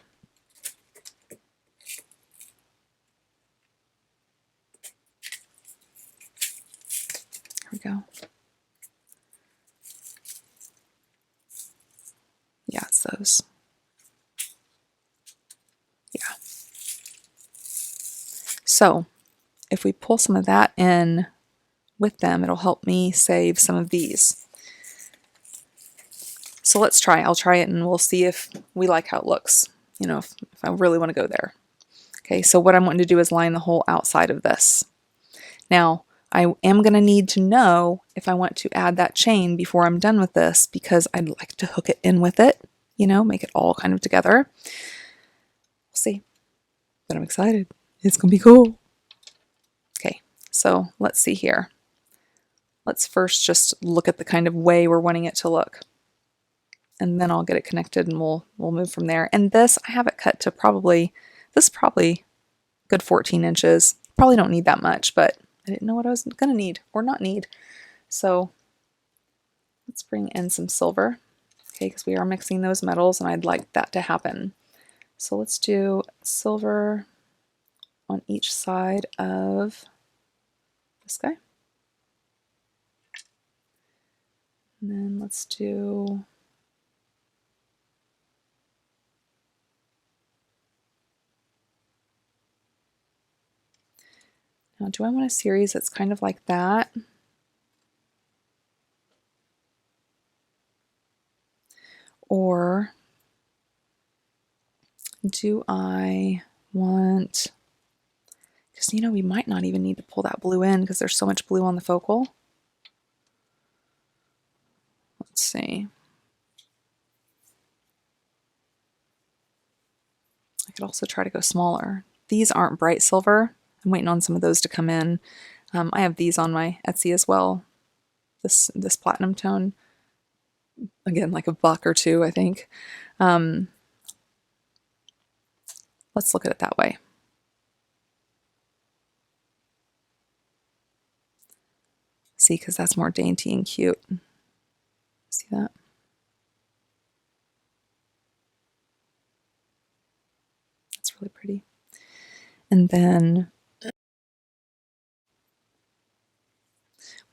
Here we go. Yeah, it's those. Yeah. So if we pull some of that in with them, it'll help me save some of these. So let's try. I'll try it and we'll see if we like how it looks. You know, if I really want to go there. Okay, so what I'm wanting to do is line the whole outside of this. Now, I am going to need to know if I want to add that chain before I'm done with this, because I'd like to hook it in with it, you know, make it all kind of together. We'll see, but I'm excited. It's going to be cool. Okay, so let's see here. Let's first just look at the kind of way we're wanting it to look, and then I'll get it connected and we'll move from there. And this, I have it cut to probably good 14 inches. Probably don't need that much, but I didn't know what I was going to need or not need. So let's bring in some silver, okay, because we are mixing those metals and I'd like that to happen. So let's do silver on each side of this guy. And then let's do now, do I want a series that's kind of like that? Or do I want, because you know, we might not even need to pull that blue in because there's so much blue on the focal. Let's see. I could also try to go smaller. These aren't bright silver. I'm waiting on some of those to come in. I have these on my Etsy as well. This platinum tone. Again, like $1 or $2, I think. Let's look at it that way. See, because that's more dainty and cute. See that? That's really pretty. And then we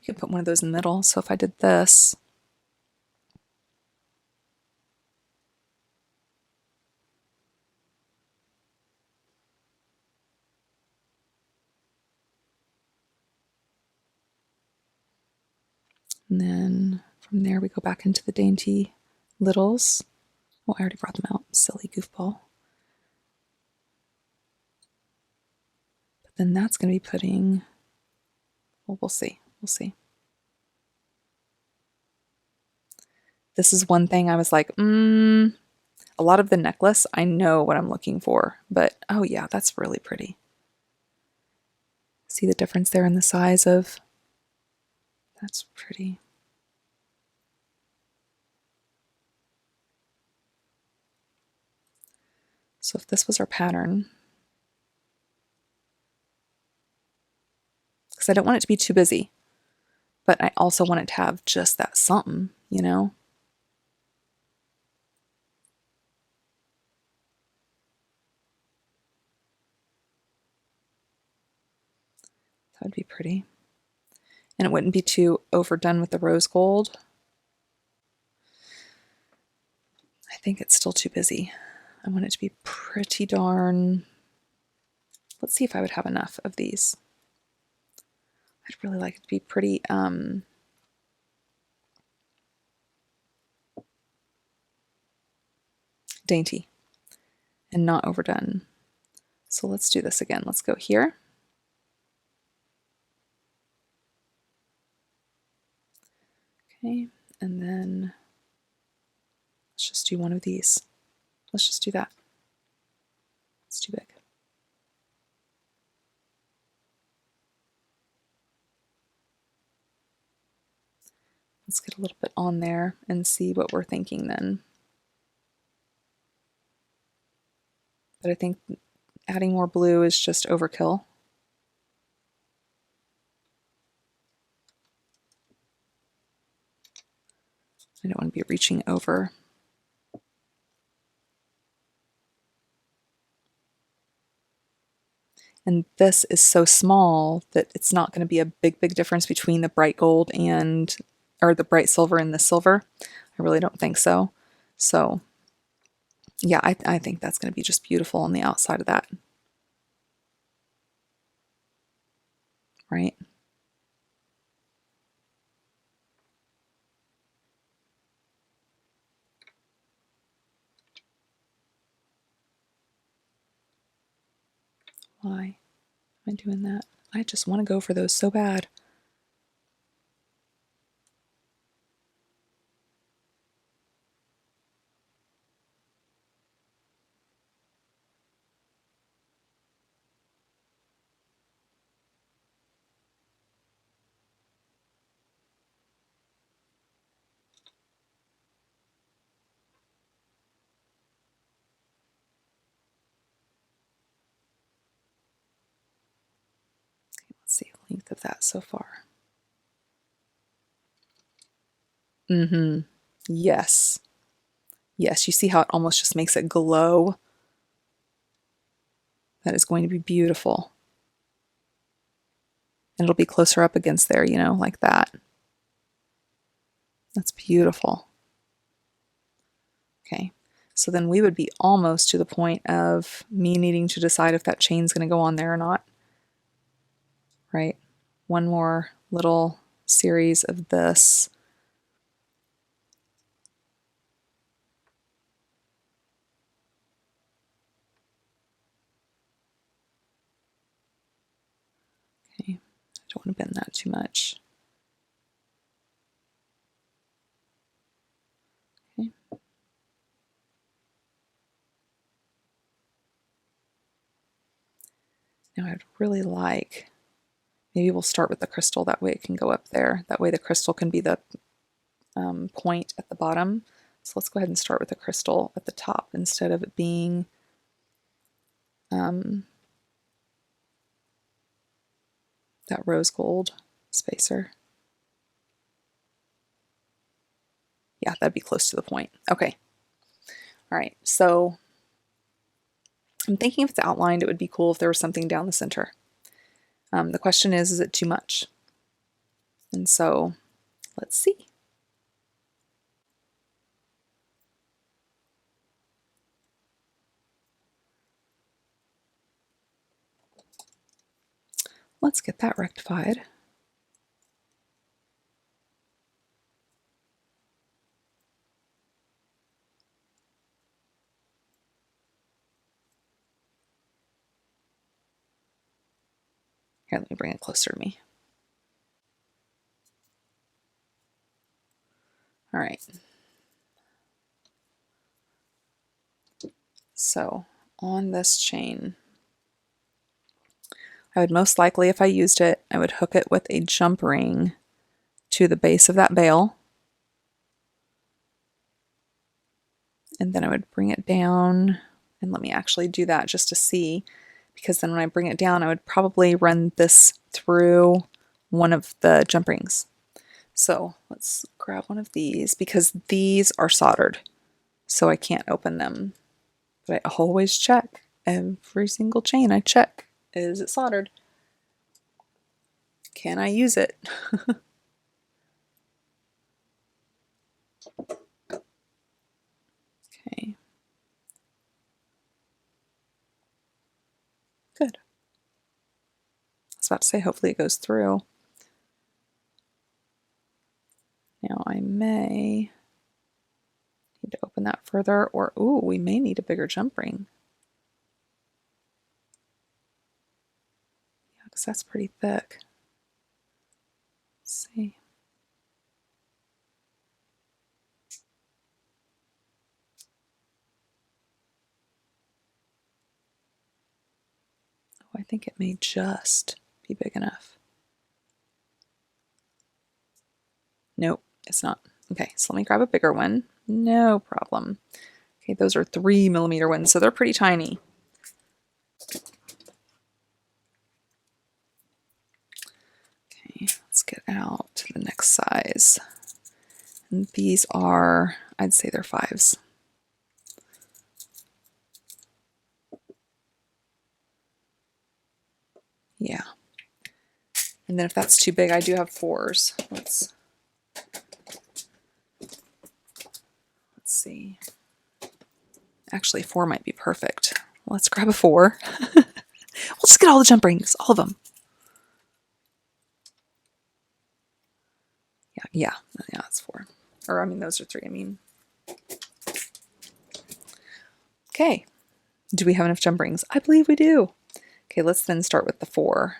could put one of those in the middle. So if I did this, and then from there we go back into the dainty littles. Oh, I already brought them out. Silly goofball. But then that's going to be putting, well, we'll see. We'll see. This is one thing I was like, a lot of the necklace, I know what I'm looking for, but oh yeah, that's really pretty. See the difference there in the size of, that's pretty. So if this was our pattern, because I don't want it to be too busy, but I also want it to have just that something, you know? That would be pretty. And it wouldn't be too overdone with the rose gold. I think it's still too busy. I want it to be pretty darn, let's see if I would have enough of these. I'd really like it to be pretty dainty and not overdone. So let's do this again. Let's go here. Okay, and then let's just do one of these. Let's just do that. It's too big. Let's get a little bit on there and see what we're thinking then. But I think adding more blue is just overkill. I don't want to be reaching over. And this is so small that it's not going to be a big difference between the bright gold and, or the bright silver and the silver. I really don't think so. So yeah, I think that's going to be just beautiful on the outside of that. Right? Why am I doing that? I just want to go for those so bad. of that so far? Mm-hmm. Yes. Yes, you see how it almost just makes it glow? That is going to be beautiful. And it'll be closer up against there, you know, like that. That's beautiful. Okay, so then we would be almost to the point of me needing to decide if that chain's going to go on there or not. Right? One more little series of this. Okay, I don't want to bend that too much. Okay. Now I'd really like, maybe we'll start with the crystal, that way it can go up there. That way the crystal can be the point at the bottom. So let's go ahead and start with the crystal at the top instead of it being that rose gold spacer. Yeah, that'd be close to the point. Okay. All right, so I'm thinking if it's outlined, it would be cool if there was something down the center. The question is it too much? And so let's see. Let's get that rectified. Here, let me bring it closer to me. All right. So on this chain, I would most likely, if I used it, I would hook it with a jump ring to the base of that bail. And then I would bring it down, and let me actually do that just to see, because then when I bring it down, I would probably run this through one of the jump rings. So let's grab one of these, because these are soldered, so I can't open them. But I always check. Every single chain I check. Is it soldered? Can I use it? Okay. Good. I was about to say, hopefully it goes through. Now I may need to open that further, or ooh, we may need a bigger jump ring. Yeah, because that's pretty thick. Let's see. Oh, I think it may just be big enough. Nope, it's not. Okay, so let me grab a bigger one. No problem. Okay, those are 3mm ones, so they're pretty tiny. Okay, let's get out to the next size. And these are, I'd say they're 5s. Yeah. And then if that's too big, I do have 4s. Let's see. Actually, 4 might be perfect. Let's grab a 4. We'll just get all the jump rings, all of them. Yeah, it's 4. Or, I mean, those are 3, I mean. Okay. Do we have enough jump rings? I believe we do. Okay, let's then start with the 4,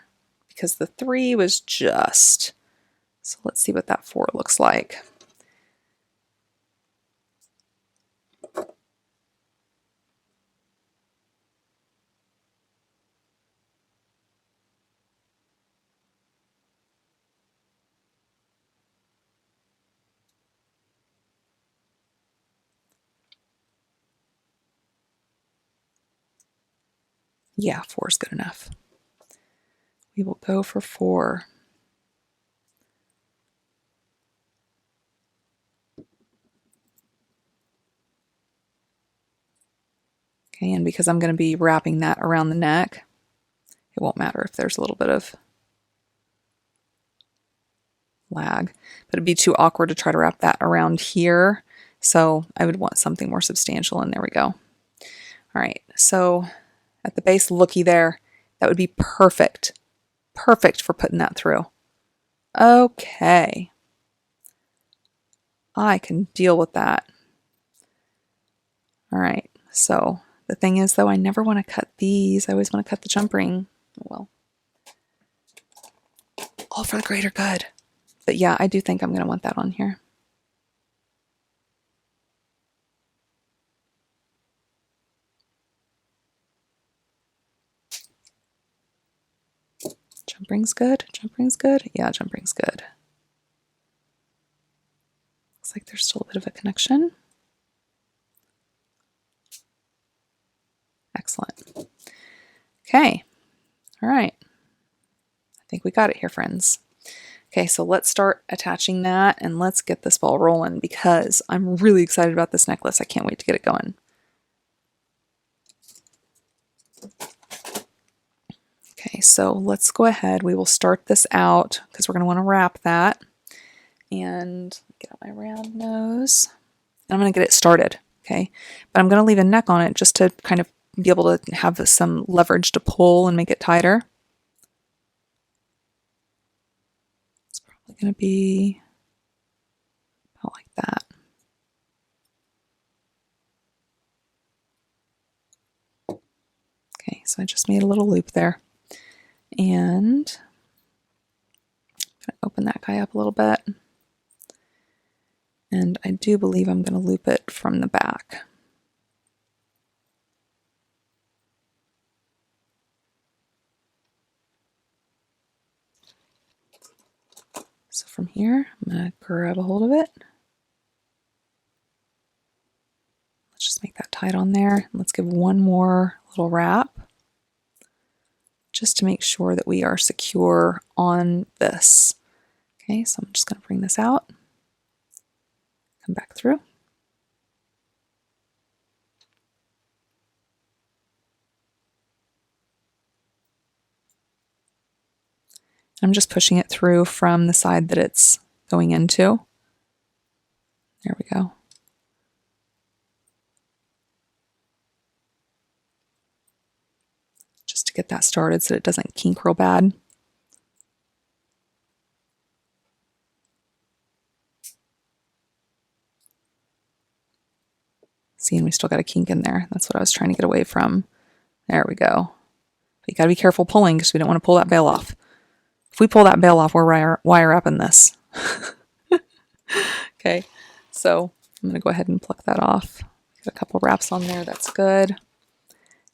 because the 3 was just. So let's see what that 4 looks like. Yeah, 4 is good enough. We will go for 4. Okay, and because I'm going to be wrapping that around the neck, it won't matter if there's a little bit of lag, but it'd be too awkward to try to wrap that around here. So I would want something more substantial, and there we go. All right, so at the base, looky there. That would be perfect. Perfect for putting that through. Okay. I can deal with that. All right, so the thing is, though, I never want to cut these. I always want to cut the jump ring. Oh, well. All for the greater good. But yeah, I do think I'm going to want that on here. Jump ring's good. Jump ring's good. Yeah, jump ring's good. Looks like there's still a bit of a connection. Excellent. Okay. All right. I think we got it here, friends. Okay, so let's start attaching that and let's get this ball rolling because I'm really excited about this necklace. I can't wait to get it going. Okay, so let's go ahead. We will start this out because we're going to want to wrap that. And get out my round nose. And I'm going to get it started, okay? But I'm going to leave a neck on it just to kind of be able to have some leverage to pull and make it tighter. It's probably going to be about like that. Okay, so I just made a little loop there. And I'm going to open that guy up a little bit. And I do believe I'm going to loop it from the back. So from here, I'm going to grab a hold of it. Let's just make that tight on there. Let's give one more little wrap just to make sure that we are secure on this. Okay, so I'm just going to bring this out, come back through. I'm just pushing it through from the side that it's going into. There we go. Just to get that started so it doesn't kink real bad. See, and we still got a kink in there. That's what I was trying to get away from. There we go. But you got to be careful pulling because we don't want to pull that bail off. If we pull that bail off, we're wire wrapping this. Okay, so I'm going to go ahead and pluck that off. Got a couple wraps on there. That's good.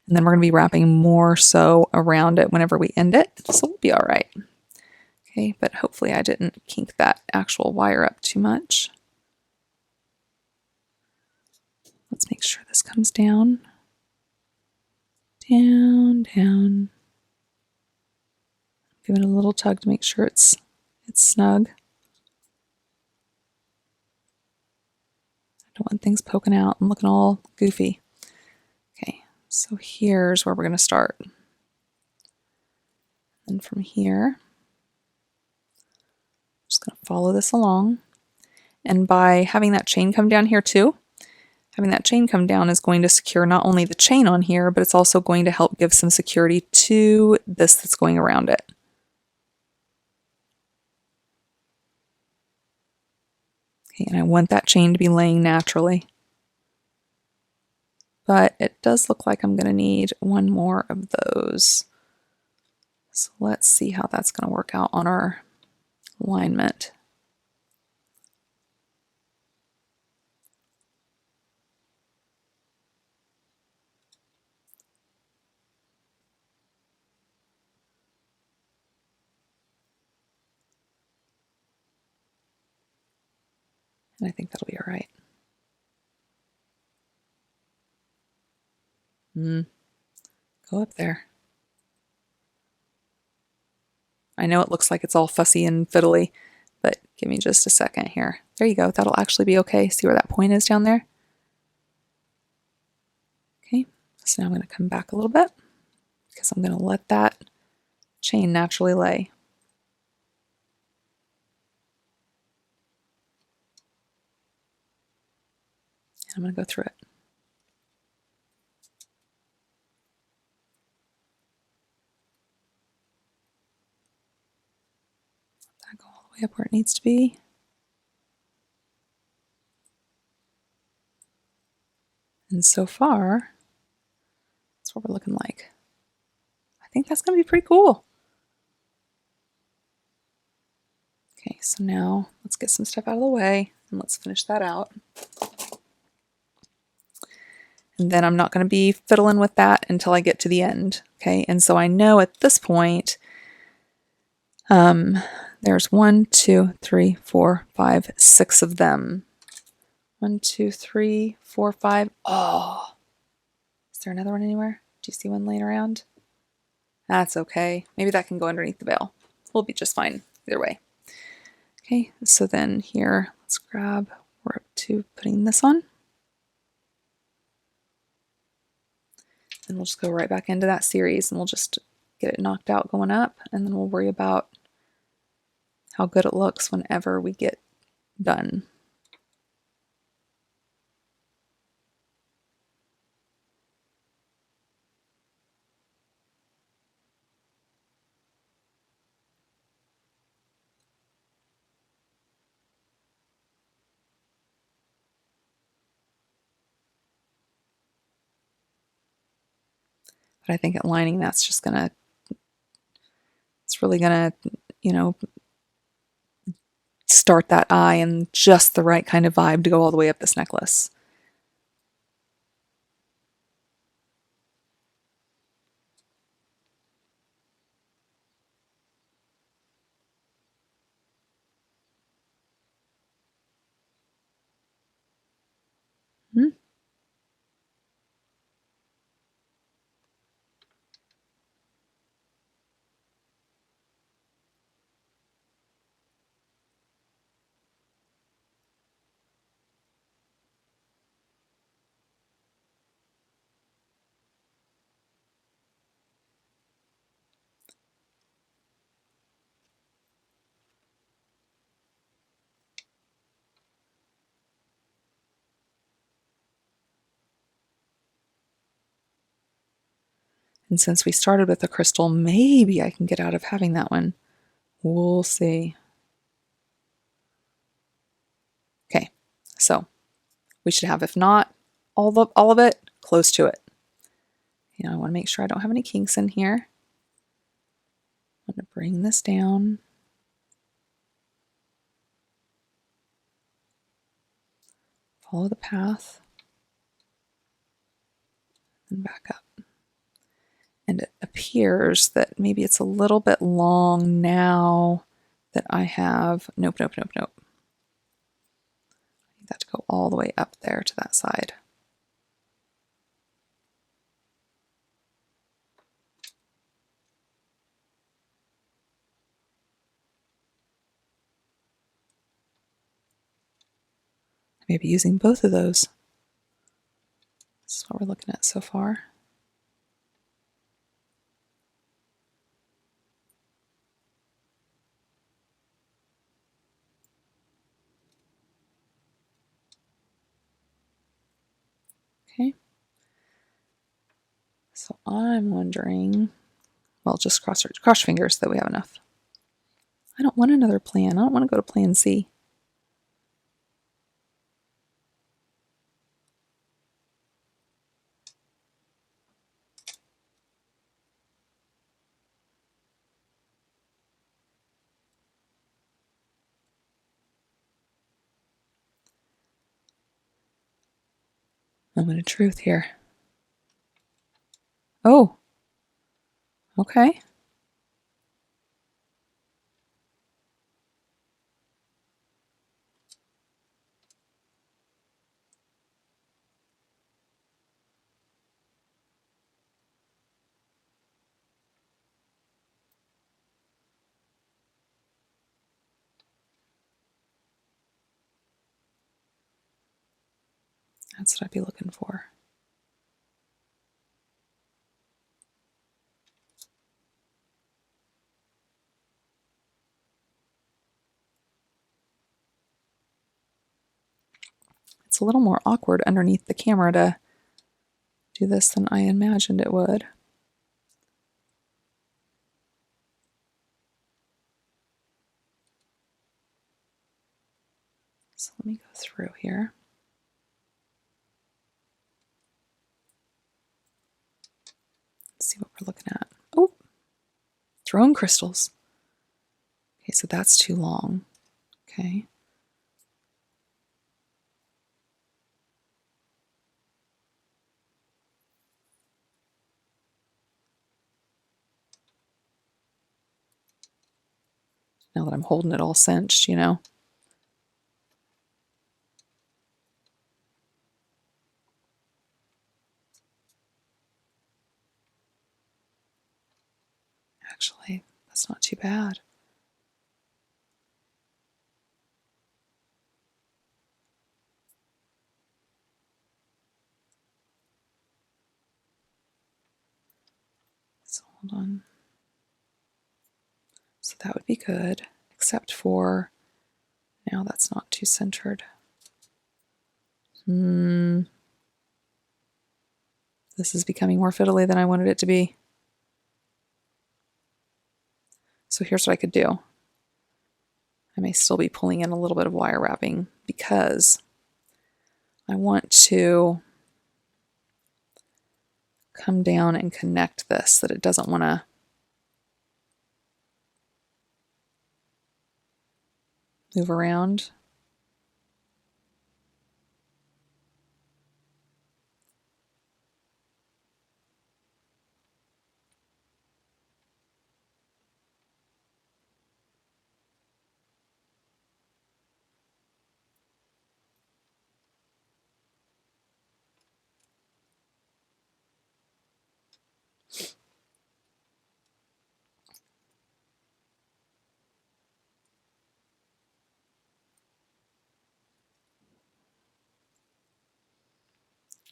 And then we're going to be wrapping more so around it whenever we end it. So we'll be all right. Okay, but hopefully I didn't kink that actual wire up too much. Let's make sure this comes down. Down, down. Give it a little tug to make sure it's snug. I don't want things poking out and looking all goofy. Okay, so here's where we're going to start. And from here, I'm just going to follow this along. And by having that chain come down here too, having that chain come down is going to secure not only the chain on here, but it's also going to help give some security to this that's going around it. Okay, and I want that chain to be laying naturally. But it does look like I'm going to need one more of those. So let's see how that's going to work out on our alignment. And I think that'll be all right. Go up there. I know it looks like it's all fussy and fiddly, but give me just a second here. There you go. That'll actually be okay. See where that point is down there? Okay, So now I'm going to come back a little bit because I'm going to let that chain naturally lay. And I'm going to go through it. Let that go all the way up where it needs to be. And so far, that's what we're looking like. I think that's going to be pretty cool. Okay, so now let's get some stuff out of the way and let's finish that out. And then I'm not going to be fiddling with that until I get to the end. Okay, and so I know at this point, there's 1, 2, 3, 4, 5, 6 of them. 1, 2, 3, 4, 5. Oh, is there another one anywhere? Do you see one laying around? That's okay. Maybe that can go underneath the veil. We'll be just fine either way. Okay, so then here, let's grab, we're up to putting this on. Then we'll just go right back into that series and we'll just get it knocked out going up, and then we'll worry about how good it looks whenever we get done. But I think at lining, that's just gonna, it's really gonna, you know, start that eye and just the right kind of vibe to go all the way up this necklace. Hmm. And since we started with a crystal, maybe I can get out of having that one. We'll see. Okay, so we should have, if not all of it, close to it. You know, I want to make sure I don't have any kinks in here. I'm going to bring this down. Follow the path. And back up. And it appears that maybe it's a little bit long now that I have, nope. I need that to go all the way up there to that side. Maybe using both of those. This is what we're looking at so far. Okay. So I'm wondering, well, just cross your fingers that we have enough. I don't want another plan. I don't want to go to plan C. Moment of truth here. Oh, okay. That's what I'd be looking for. It's a little more awkward underneath the camera to do this than I imagined it would. So let me go through here. Let's see what we're looking at. Oh, throne crystals. Okay, so that's too long. Okay. Now that I'm holding it all cinched, you know. Actually, that's not too bad. So hold on. So that would be good, except for now that's not too centered. This is becoming more fiddly than I wanted it to be. So here's what I could do. I may still be pulling in a little bit of wire wrapping because I want to come down and connect this so that it doesn't want to move around.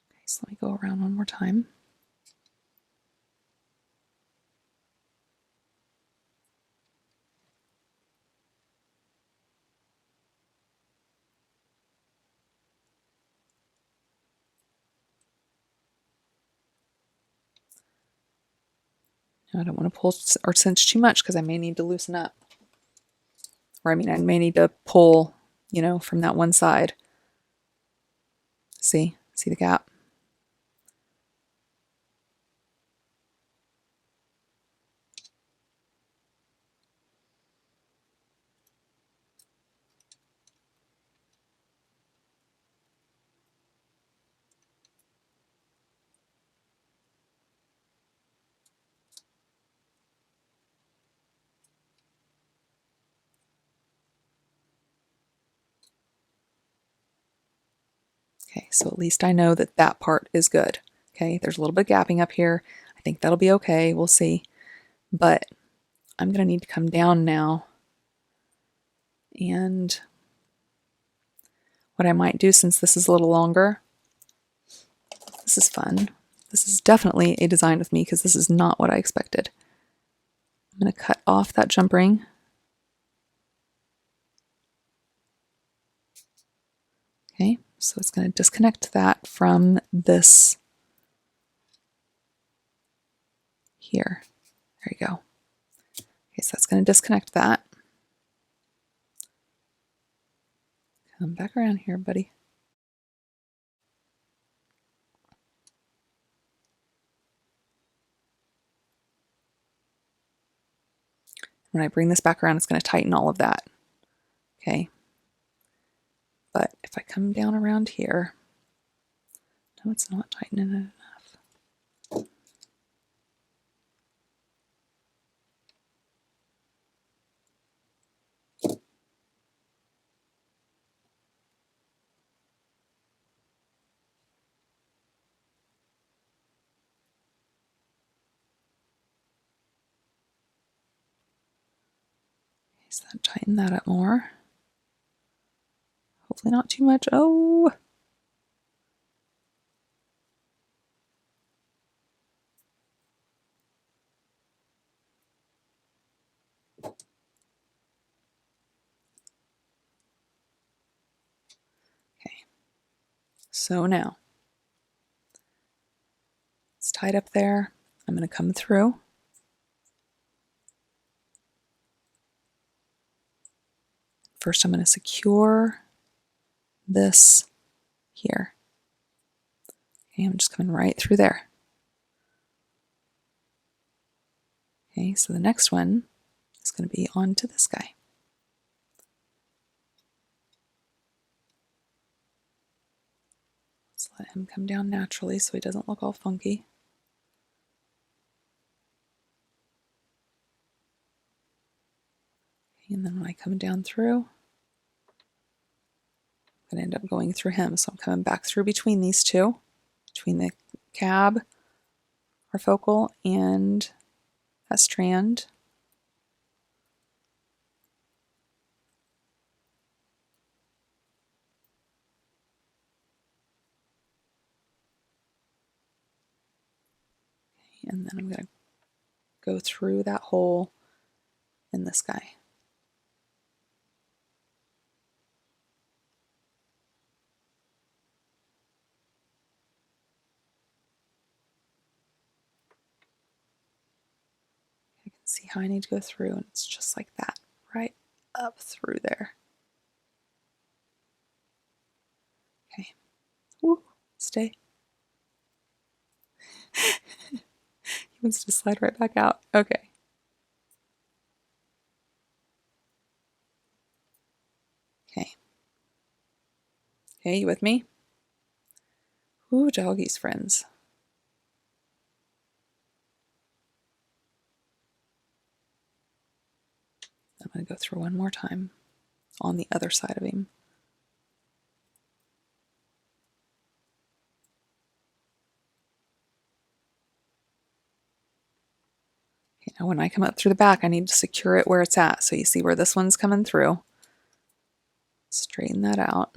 Okay, so let me go around one more time. Now I don't want to pull or cinch too much because I may need to loosen up. Or I mean, I may need to pull, you know, from that one side. See the gap? Okay, so at least I know that that part is good. Okay, there's a little bit of gapping up here. I think that'll be okay. We'll see. But I'm going to need to come down now. And what I might do, since this is a little longer, this is fun. This is definitely a design with me because this is not what I expected. I'm going to cut off that jump ring. Okay, so it's going to disconnect that from this here. There you go. Okay, so that's going to disconnect that. Come back around here, buddy. When I bring this back around, it's going to tighten all of that. Okay. But if I come down around here, no, it's not tightening it enough. So then tighten that up more. Hopefully not too much. Oh! Okay. So now it's tied up there. I'm going to come through. First, I'm going to secure this here. Okay, I'm just coming right through there. Okay, so the next one is going to be onto this guy. Let's let him come down naturally so he doesn't look all funky. Okay, and then when I come down through, I'm going to end up going through him. So I'm coming back through between these two, between the cab, our focal, and that strand. And then I'm going to go through that hole in this guy. I can see how I need to go through, and it's just like that, right up through there. Okay. Woo, stay. He wants to slide right back out. Okay. Okay. Okay, you with me? Ooh, doggies, friends. I'm going to go through one more time on the other side of him. Okay, now when I come up through the back, I need to secure it where it's at. So you see where this one's coming through. Straighten that out.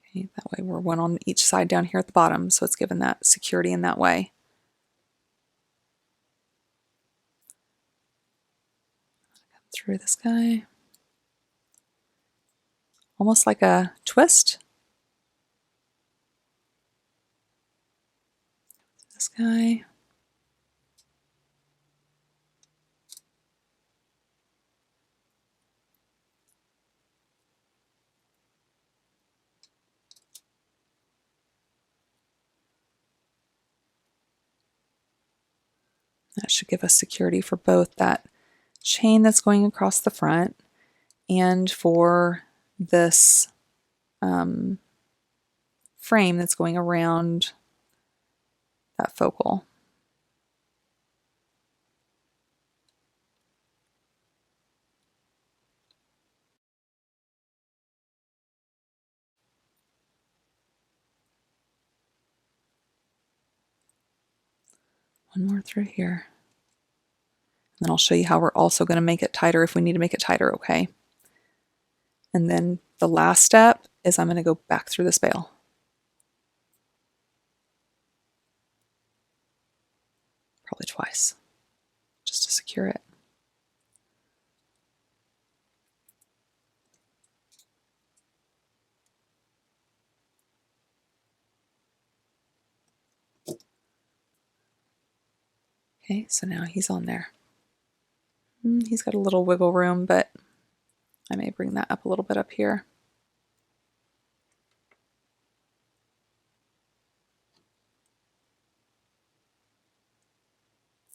Okay, that way we're one on each side down here at the bottom, so it's given that security in that way. Come through this guy. Almost like a twist. This guy. That should give us security for both that chain that's going across the front and for this frame that's going around that focal. One more through here. And then I'll show you how we're also going to make it tighter if we need to make it tighter, okay? And then the last step is I'm going to go back through this bail. Probably twice, just to secure it. Okay, so now he's on there. He's got a little wiggle room, but I may bring that up a little bit up here.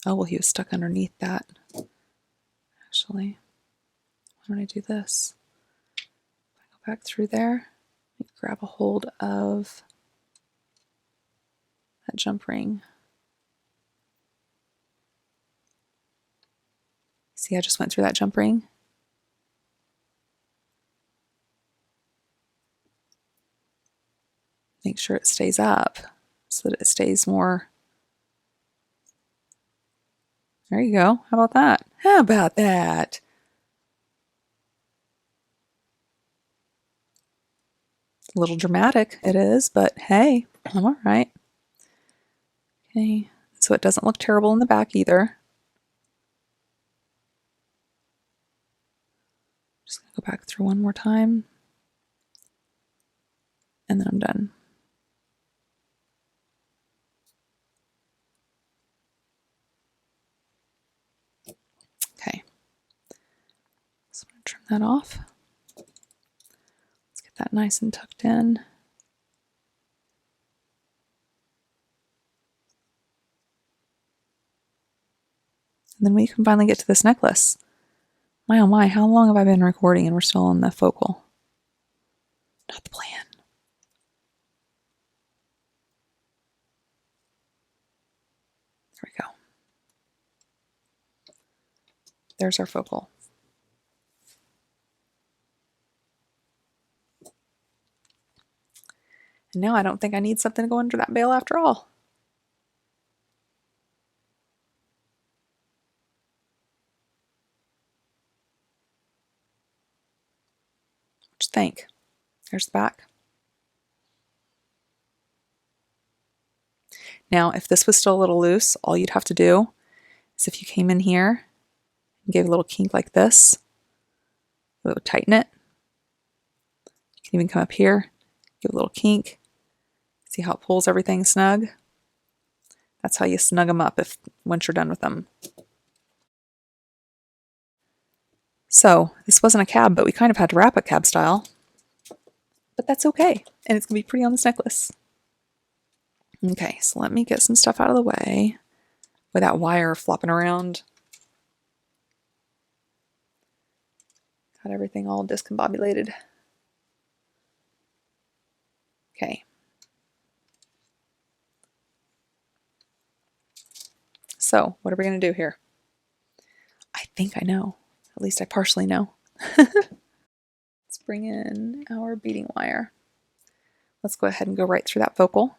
Oh, well, he was stuck underneath that. Actually, why don't I do this? If I go back through there, grab a hold of that jump ring. See, I just went through that jump ring. Make sure it stays up so that it stays more. There you go. How about that? How about that? A little dramatic, it is, but hey, I'm all right. Okay, so it doesn't look terrible in the back either. Just gonna go back through one more time. and then I'm done. Okay, so I'm going to trim that off. Let's get that nice and tucked in. And then we can finally get to this necklace. My oh my, how long have I been recording and we're still on the focal? Not the plan. There we go. There's our focal. And now I don't think I need something to go under that veil after all. What you think? There's the back. Now, if this was still a little loose, all you'd have to do is if you came in here and gave a little kink like this, it would tighten it. You can even come up here, give a little kink. See how it pulls everything snug? That's how you snug them up once you're done with them. So this wasn't a cab, but we kind of had to wrap it cab style. But that's okay, and it's gonna be pretty on this necklace. Okay, so let me get some stuff out of the way with that wire flopping around. Got everything all discombobulated. Okay. So what are we going to do here? I think I know. At least I partially know. Let's bring in our beading wire. Let's go ahead and go right through that focal.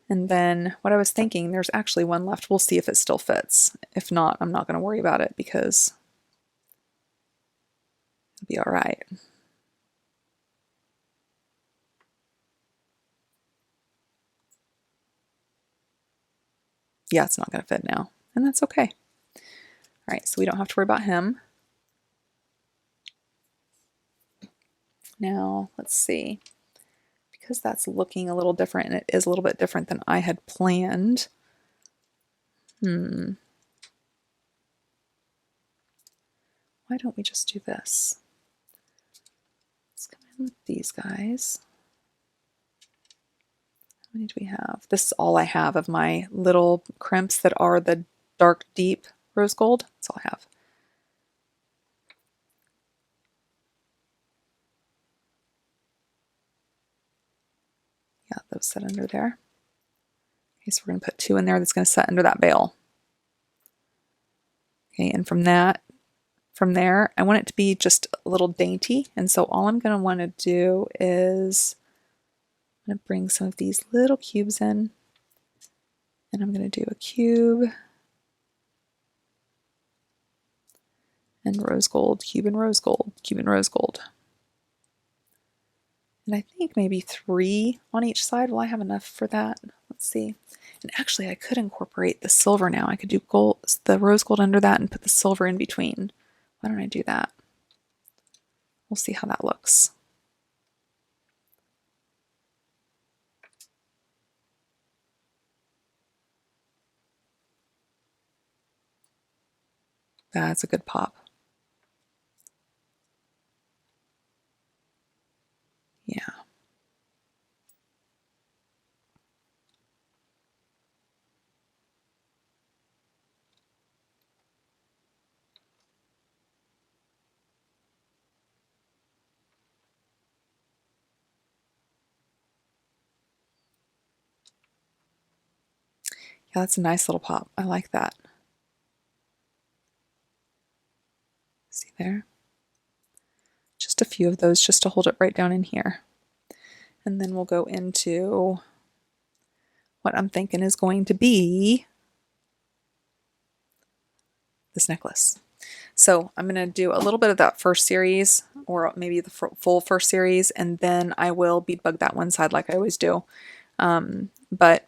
And then what I was thinking, there's actually one left. We'll see if it still fits. If not, I'm not going to worry about it because it'll be all right. Yeah, it's not going to fit now, and that's okay. All right, so we don't have to worry about him. Now, let's see. Because that's looking a little different, and it is a little bit different than I had planned. Why don't we just do this? Let's come in with these guys. How many do we have? This is all I have of my little crimps that are the dark, deep rose gold. That's all I have. Yeah, those set under there. Okay, so we're going to put 2 in there that's going to set under that veil. Okay, and from there, I want it to be just a little dainty, and so all I'm going to want to do is I'm going to bring some of these little cubes in, and I'm going to do a cube and rose gold, cube and rose gold, cube and rose gold. And I think maybe 3 on each side. Will I have enough for that? Let's see. And actually, I could incorporate the silver now. I could do gold, the rose gold under that and put the silver in between. Why don't I do that? We'll see how that looks. That's a good pop. Yeah. Yeah, that's a nice little pop. I like that. See there? Just a few of those just to hold it right down in here. And then we'll go into what I'm thinking is going to be this necklace. So I'm going to do a little bit of that first series, or maybe the full first series, and then I will bead bug that one side like I always do. But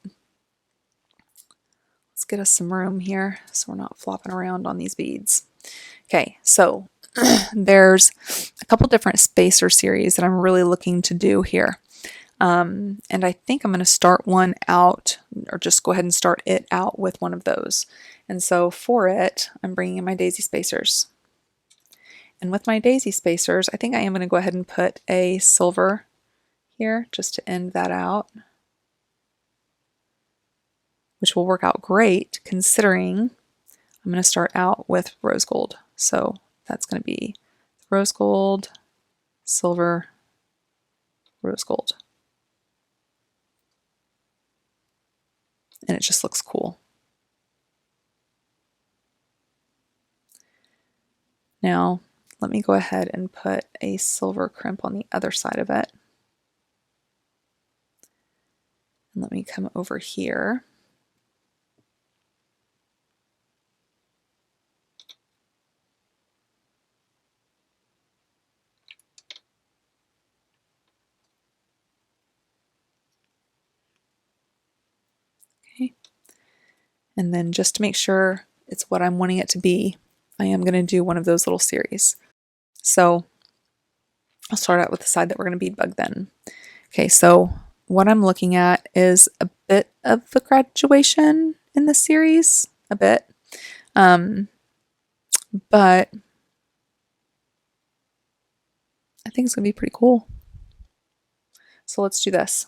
let's get us some room here so we're not flopping around on these beads. Okay, so there's a couple different spacer series that I'm really looking to do here. And I think I'm going to start one out, or just go ahead and start it out with one of those. And so for it, I'm bringing in my daisy spacers. And with my daisy spacers, I think I am going to go ahead and put a silver here just to end that out, which will work out great considering I'm going to start out with rose gold. So that's going to be rose gold, silver, rose gold. And it just looks cool. Now, let me go ahead and put a silver crimp on the other side of it. And let me come over here. Okay. And then just to make sure it's what I'm wanting it to be, I am going to do one of those little series. So I'll start out with the side that we're going to bead bug then. Okay, so what I'm looking at is a bit of a graduation in the series, a bit. But I think it's going to be pretty cool. So let's do this.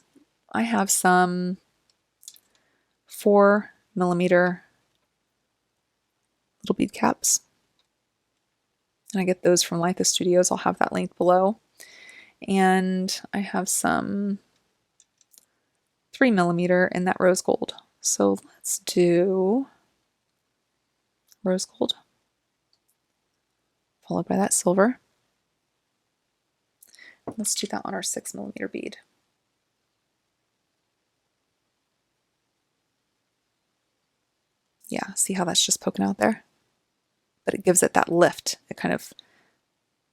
I have some 4mm little bead caps. And I get those from Litha Studios. I'll have that linked below. And I have some 3mm in that rose gold. So let's do rose gold, followed by that silver. Let's do that on our 6mm bead. Yeah, see how that's just poking out there? But it gives it that lift. It kind of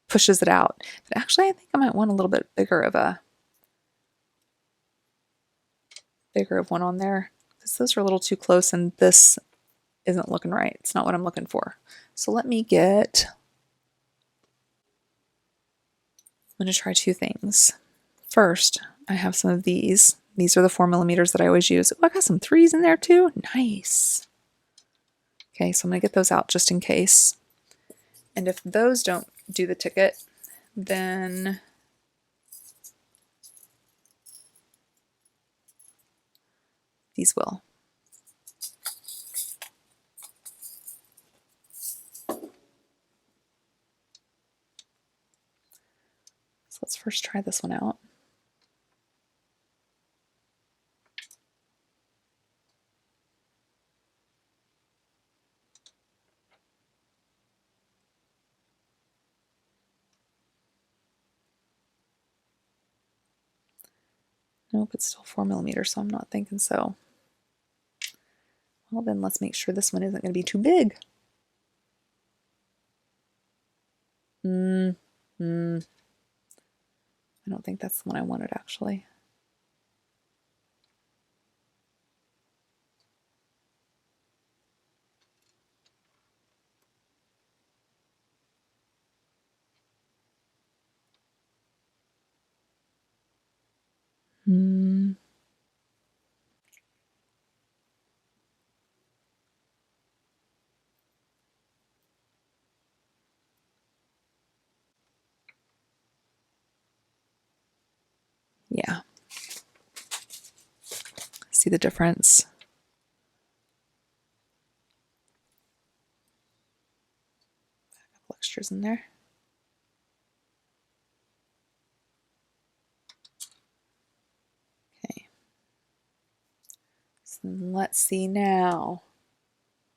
pushes it out. But actually, I think I might want a little bit bigger of one on there, because those are a little too close and this isn't looking right. It's not what I'm looking for. So let me get, I'm going to try two things. First, I have some of these. These are the 4mm that I always use. Oh, I got some 3s in there too. Nice. Okay, so I'm going to get those out just in case. And if those don't do the ticket, then these will. So let's first try this one out. Nope, it's still 4mm, so I'm not thinking so. Well, then let's make sure this one isn't going to be too big. I don't think that's the one I wanted, actually. Yeah. See the difference? Extras in there. Okay. So let's see now.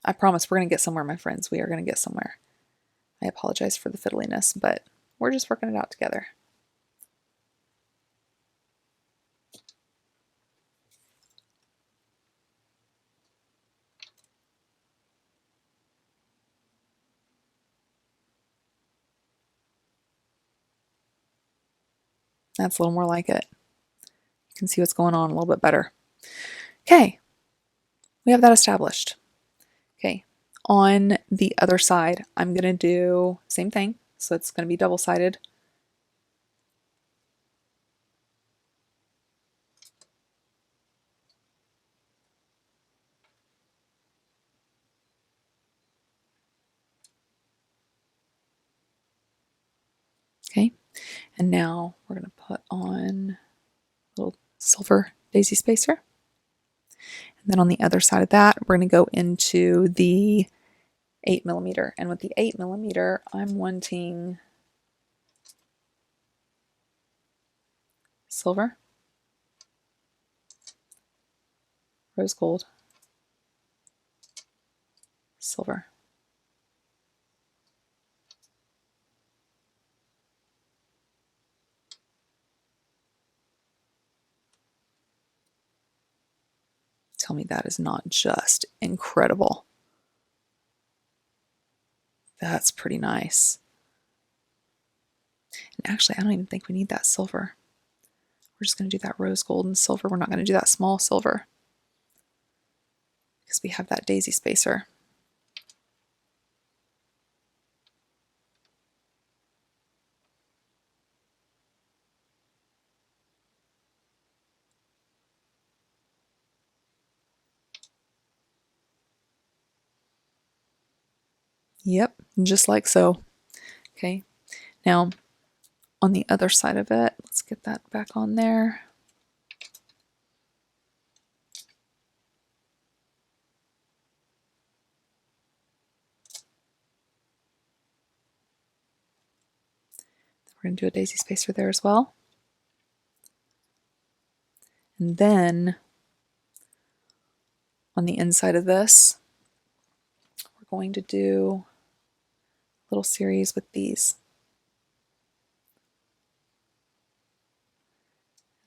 I promise we're going to get somewhere, my friends. We are going to get somewhere. I apologize for the fiddliness, but we're just working it out together. That's a little more like it. You can see what's going on a little bit better. Okay, we have that established. Okay, On the other side, I'm going to do same thing. So it's going to be double-sided. Okay, and now we're going to put on a little silver daisy spacer. And then on the other side of that, we're going to go into the 8mm. And with the 8mm, I'm wanting silver, rose gold, silver. Tell me that is not just incredible. That's pretty nice. And actually, I don't even think we need that silver. We're just going to do that rose gold and silver. We're not going to do that small silver because we have that daisy spacer. Yep, just like so. Okay, now on the other side of it, let's get that back on there. We're going to do a daisy spacer there as well. And then on the inside of this, we're going to do a little series with these.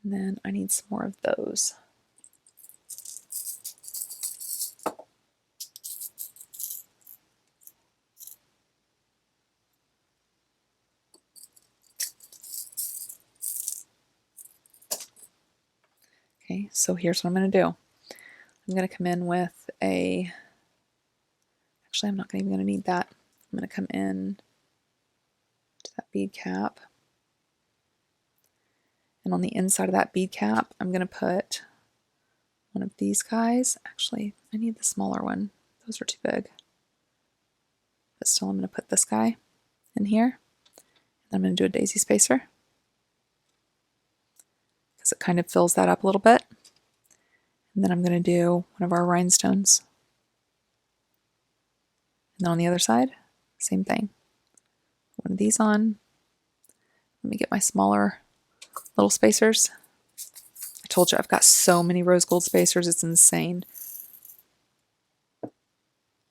And then I need some more of those. Okay, so here's what I'm going to do. I'm going to come in with a, actually I'm not even going to need that. I'm going to come in to that bead cap. And on the inside of that bead cap, I'm going to put one of these guys. Actually, I need the smaller one. Those are too big. But still, I'm going to put this guy in here. And I'm going to do a daisy spacer because it kind of fills that up a little bit. And then I'm going to do one of our rhinestones. And then on the other side, same thing. One of these on. Let me get my smaller little spacers. I told you I've got so many rose gold spacers, it's insane.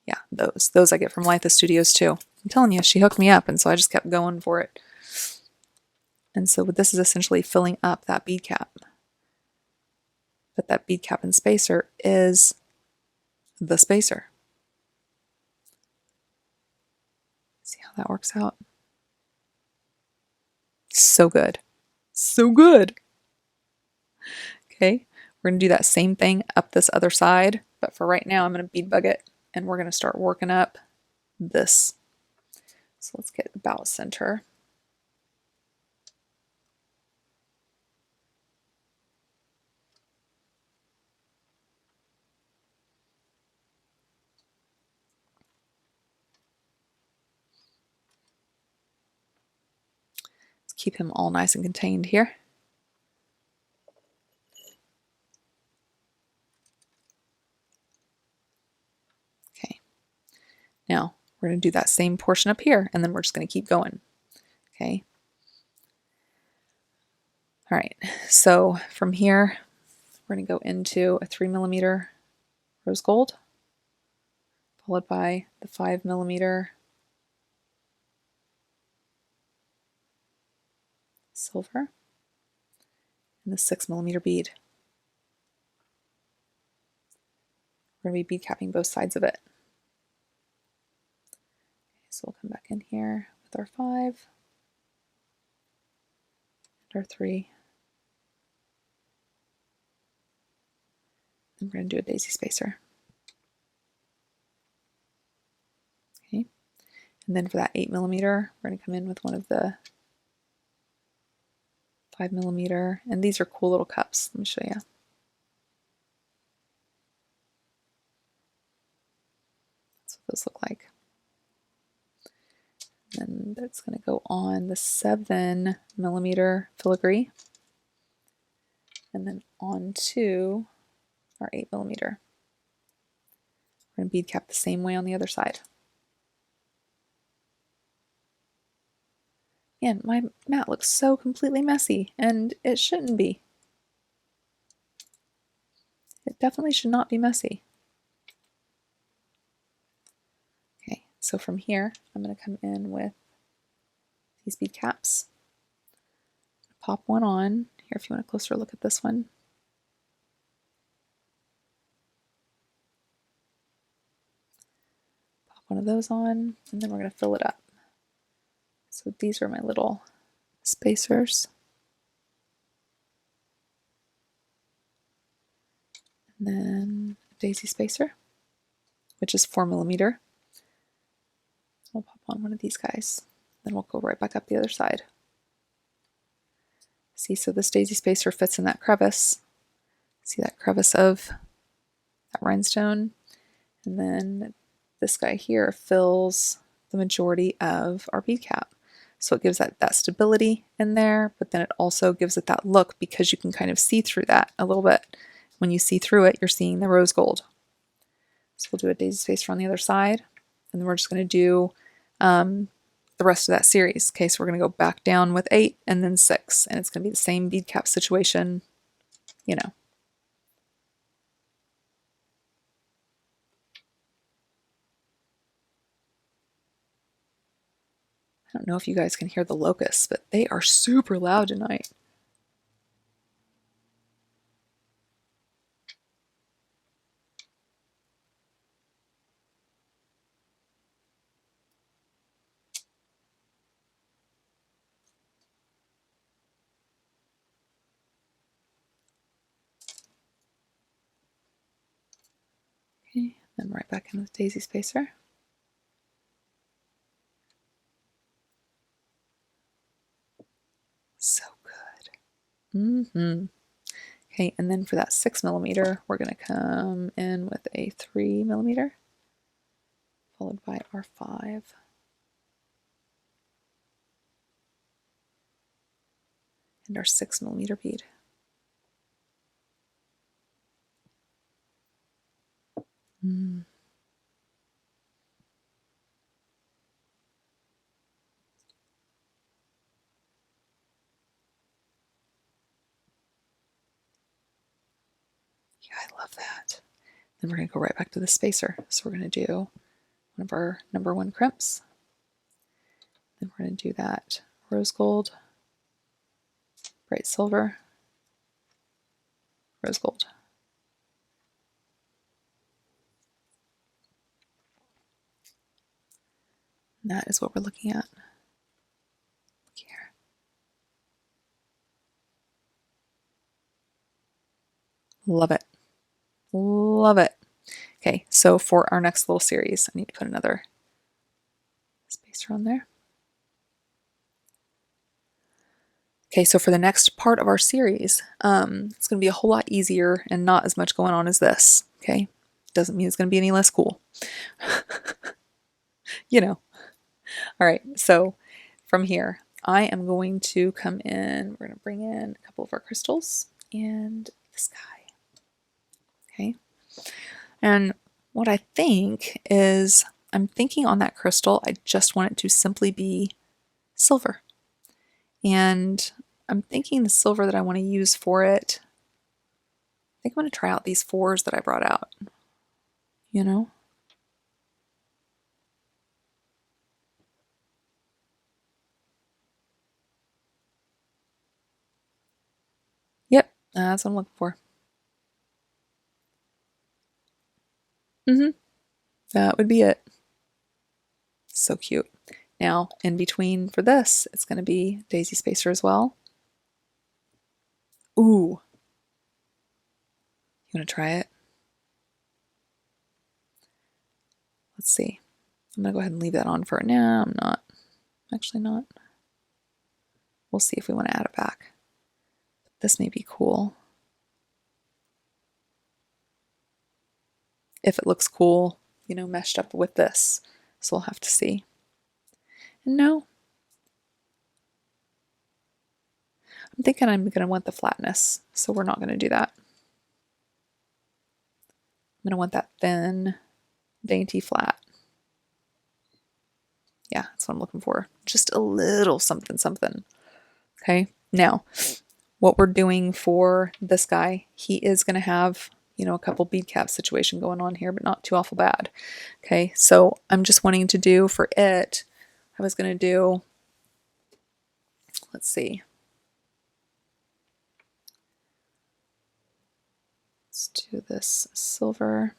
Yeah, those I get from Litha Studios too. I'm telling you, she hooked me up, and so I just kept going for it. And so this is essentially filling up that bead cap. But that bead cap and spacer is the spacer. See how that works out? So good. So good. Okay, we're going to do that same thing up this other side, but for right now I'm going to bead bug it, and we're going to start working up this. So let's get about center. Let's keep him all nice and contained here. Okay, now we're going to do that same portion up here, and then we're just going to keep going. Okay. All right, so from here, we're going to go into a 3mm rose gold, followed by the 5mm silver, and the 6mm bead. We're going to be bead capping both sides of it. Okay, so we'll come back in here with our 5 and our 3. And we're going to do a daisy spacer. And then for that 8mm, we're going to come in with one of the 5mm, and these are cool little cups. Let me show you. That's what those look like. And that's going to go on the 7mm filigree, and then onto our 8mm. We're going to bead cap the same way on the other side. And my mat looks so completely messy, and it shouldn't be. It definitely should not be messy. Okay, so from here, I'm going to come in with these bead caps. Pop one on. Here, if you want a closer look at this one. Pop one of those on, and then we're going to fill it up. So these are my little spacers. And then a daisy spacer, which is 4mm. We'll pop on one of these guys. Then we'll go right back up the other side. See, so this daisy spacer fits in that crevice. See that crevice of that rhinestone? And then this guy here fills the majority of our bead cap. So it gives that stability in there, but then it also gives it that look because you can kind of see through that a little bit. When you see through it, you're seeing the rose gold. So we'll do a daisy spacer on the other side, and then we're just going to do the rest of that series. Okay, so we're going to go back down with 8 and then 6, and it's going to be the same bead cap situation, you know. I don't know if you guys can hear the locusts, but they are super loud tonight. Okay, then right back in with daisy spacer. So good. Okay, and then for that 6mm, we're going to come in with a 3mm, followed by our 5. And our 6mm bead. Yeah, I love that. Then we're going to go right back to the spacer. So we're going to do one of our number 1 crimps. Then we're going to do that rose gold, bright silver, rose gold. And that is what we're looking at. Look here. Love it. Love it. Okay, so for our next little series, I need to put another spacer on there. Okay, so for the next part of our series, it's going to be a whole lot easier and not as much going on as this, okay? Doesn't mean it's going to be any less cool. You know. All right, so from here, I am going to come in, we're going to bring in a couple of our crystals and this guy, okay? And what I think is, I'm thinking on that crystal, I just want it to simply be silver. And I'm thinking the silver that I want to use for it, I think I'm going to try out these 4s that I brought out, you know? Yep, that's what I'm looking for. That would be it. So cute. Now, in between for this, it's going to be daisy spacer as well. Ooh. You want to try it? Let's see. I'm going to go ahead and leave that on for now. I'm not. Actually not. We'll see if we want to add it back. This may be cool. If it looks cool, you know, meshed up with this. So we'll have to see. And no. I'm thinking I'm going to want the flatness, so we're not going to do that. I'm going to want that thin, dainty flat. Yeah, that's what I'm looking for. Just a little something, something. Okay, now, what we're doing for this guy, he is going to have, you know, a couple bead cap situation going on here, but not too awful bad. Okay, so I'm just wanting to do for it, I was going to do, let's see. Let's do this silver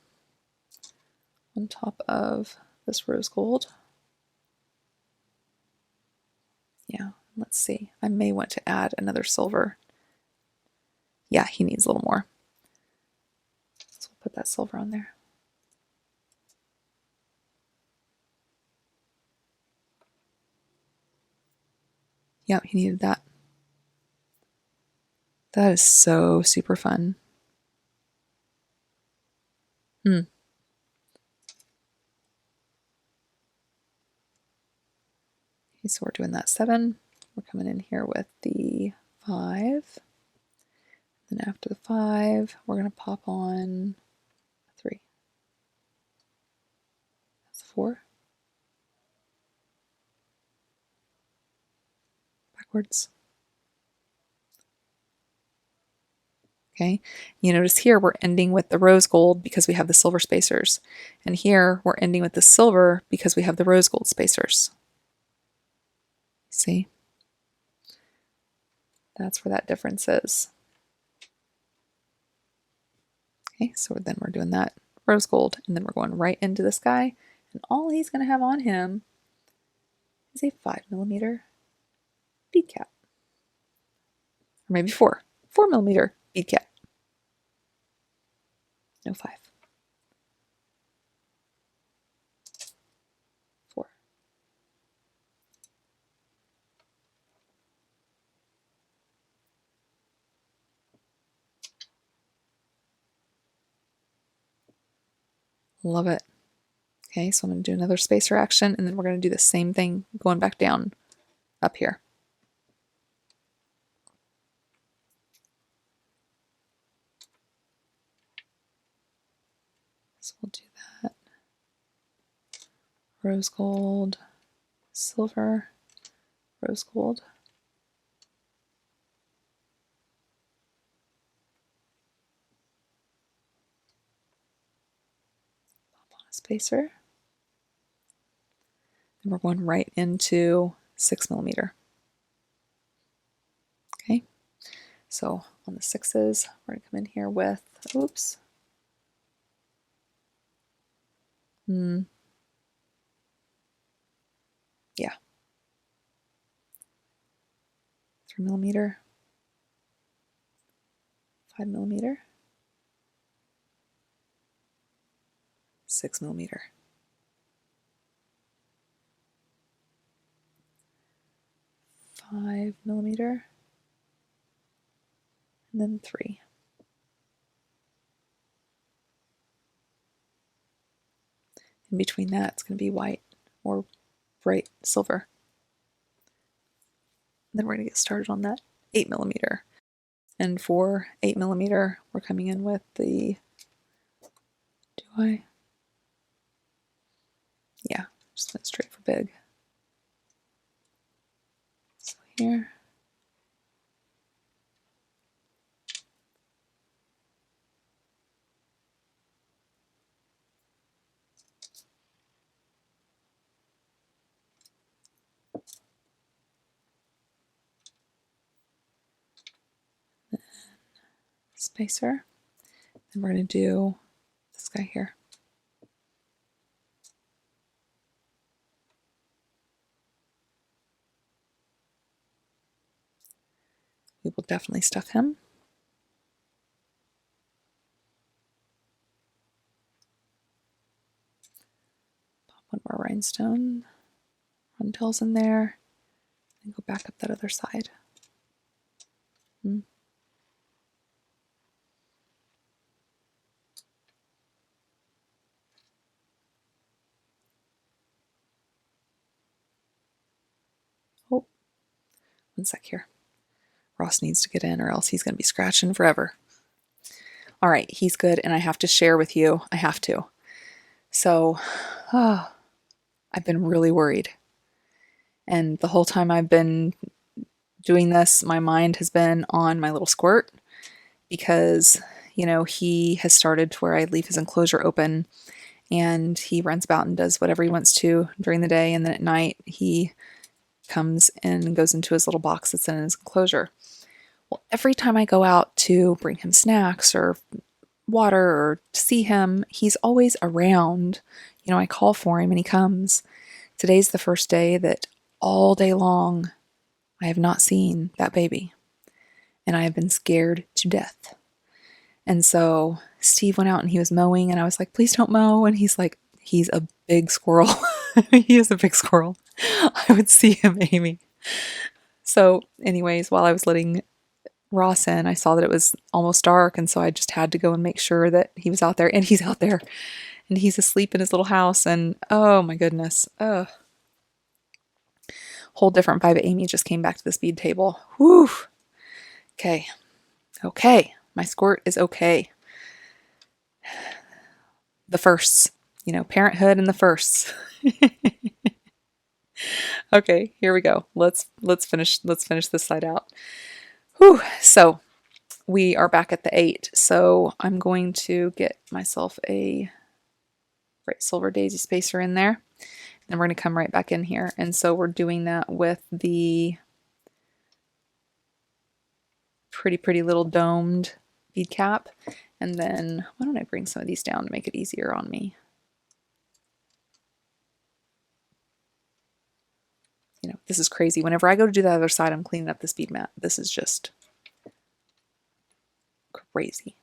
on top of this rose gold. Yeah, let's see. I may want to add another silver. Yeah, he needs a little more. So we'll put that silver on there. Yeah, he needed that. That is so super fun. Okay, so we're doing that 7. We're coming in here with the 5. Then after the 5, we're going to pop on 3. That's 4. Backwards. Okay, you notice here we're ending with the rose gold because we have the silver spacers. And here we're ending with the silver because we have the rose gold spacers. See? That's where that difference is. Okay, so then we're doing that rose gold, and then we're going right into this guy, and all he's going to have on him is a 5mm bead cap. Or maybe 4mm bead cap. No 5. 4. Love it. Okay, so I'm going to do another spacer action, and then we're going to do the same thing going back down up here. So we'll do that. Rose gold, silver, rose gold. Pop on a spacer. And we're going right into 6mm. Okay, so on the 6s, we're going to come in here with, oops. Yeah. 3mm, 5mm, 6mm. 5mm, and then 3. In between that, it's going to be white or bright silver. And then we're going to get started on that 8mm. And for 8mm, we're coming in with the, yeah, just went straight for big. So here. Spacer. And we're going to do this guy here. We will definitely stuff him. Pop one more right rhinestone rondelles in there, and go back up that other side. Oh, one sec here. Ross needs to get in or else he's going to be scratching forever. All right, he's good, and I have to share with you. I have to. So, I've been really worried. And the whole time I've been doing this, my mind has been on my little squirt because, you know, he has started to where I leave his enclosure open and he runs about and does whatever he wants to during the day. And then at night, he comes and goes into his little box that's in his enclosure. Well, every time I go out to bring him snacks or water or to see him, he's always around. You know, I call for him and he comes. Today's the first day that all day long I have not seen that baby. And I have been scared to death. And so Steve went out and he was mowing and I was like, please don't mow. And he's like, he's a big squirrel. He is a big squirrel. I would see him, Amy. So anyways, while I was letting Ross in, I saw that it was almost dark. And so I just had to go and make sure that he was out there. And he's out there. And he's asleep in his little house. And oh my goodness. Whole different vibe. Amy just came back to this bead table. Whew. Okay. Okay. My squirt is okay. The firsts. You know, parenthood and the firsts. Okay, here we go. Let's finish this side out. Whew. So we are back at the 8. So I'm going to get myself a bright silver daisy spacer in there. And we're going to come right back in here. And so we're doing that with the pretty little domed bead cap. And then why don't I bring some of these down to make it easier on me? You know, this is crazy. Whenever I go to do the other side, I'm cleaning up this bead mat. This is just crazy.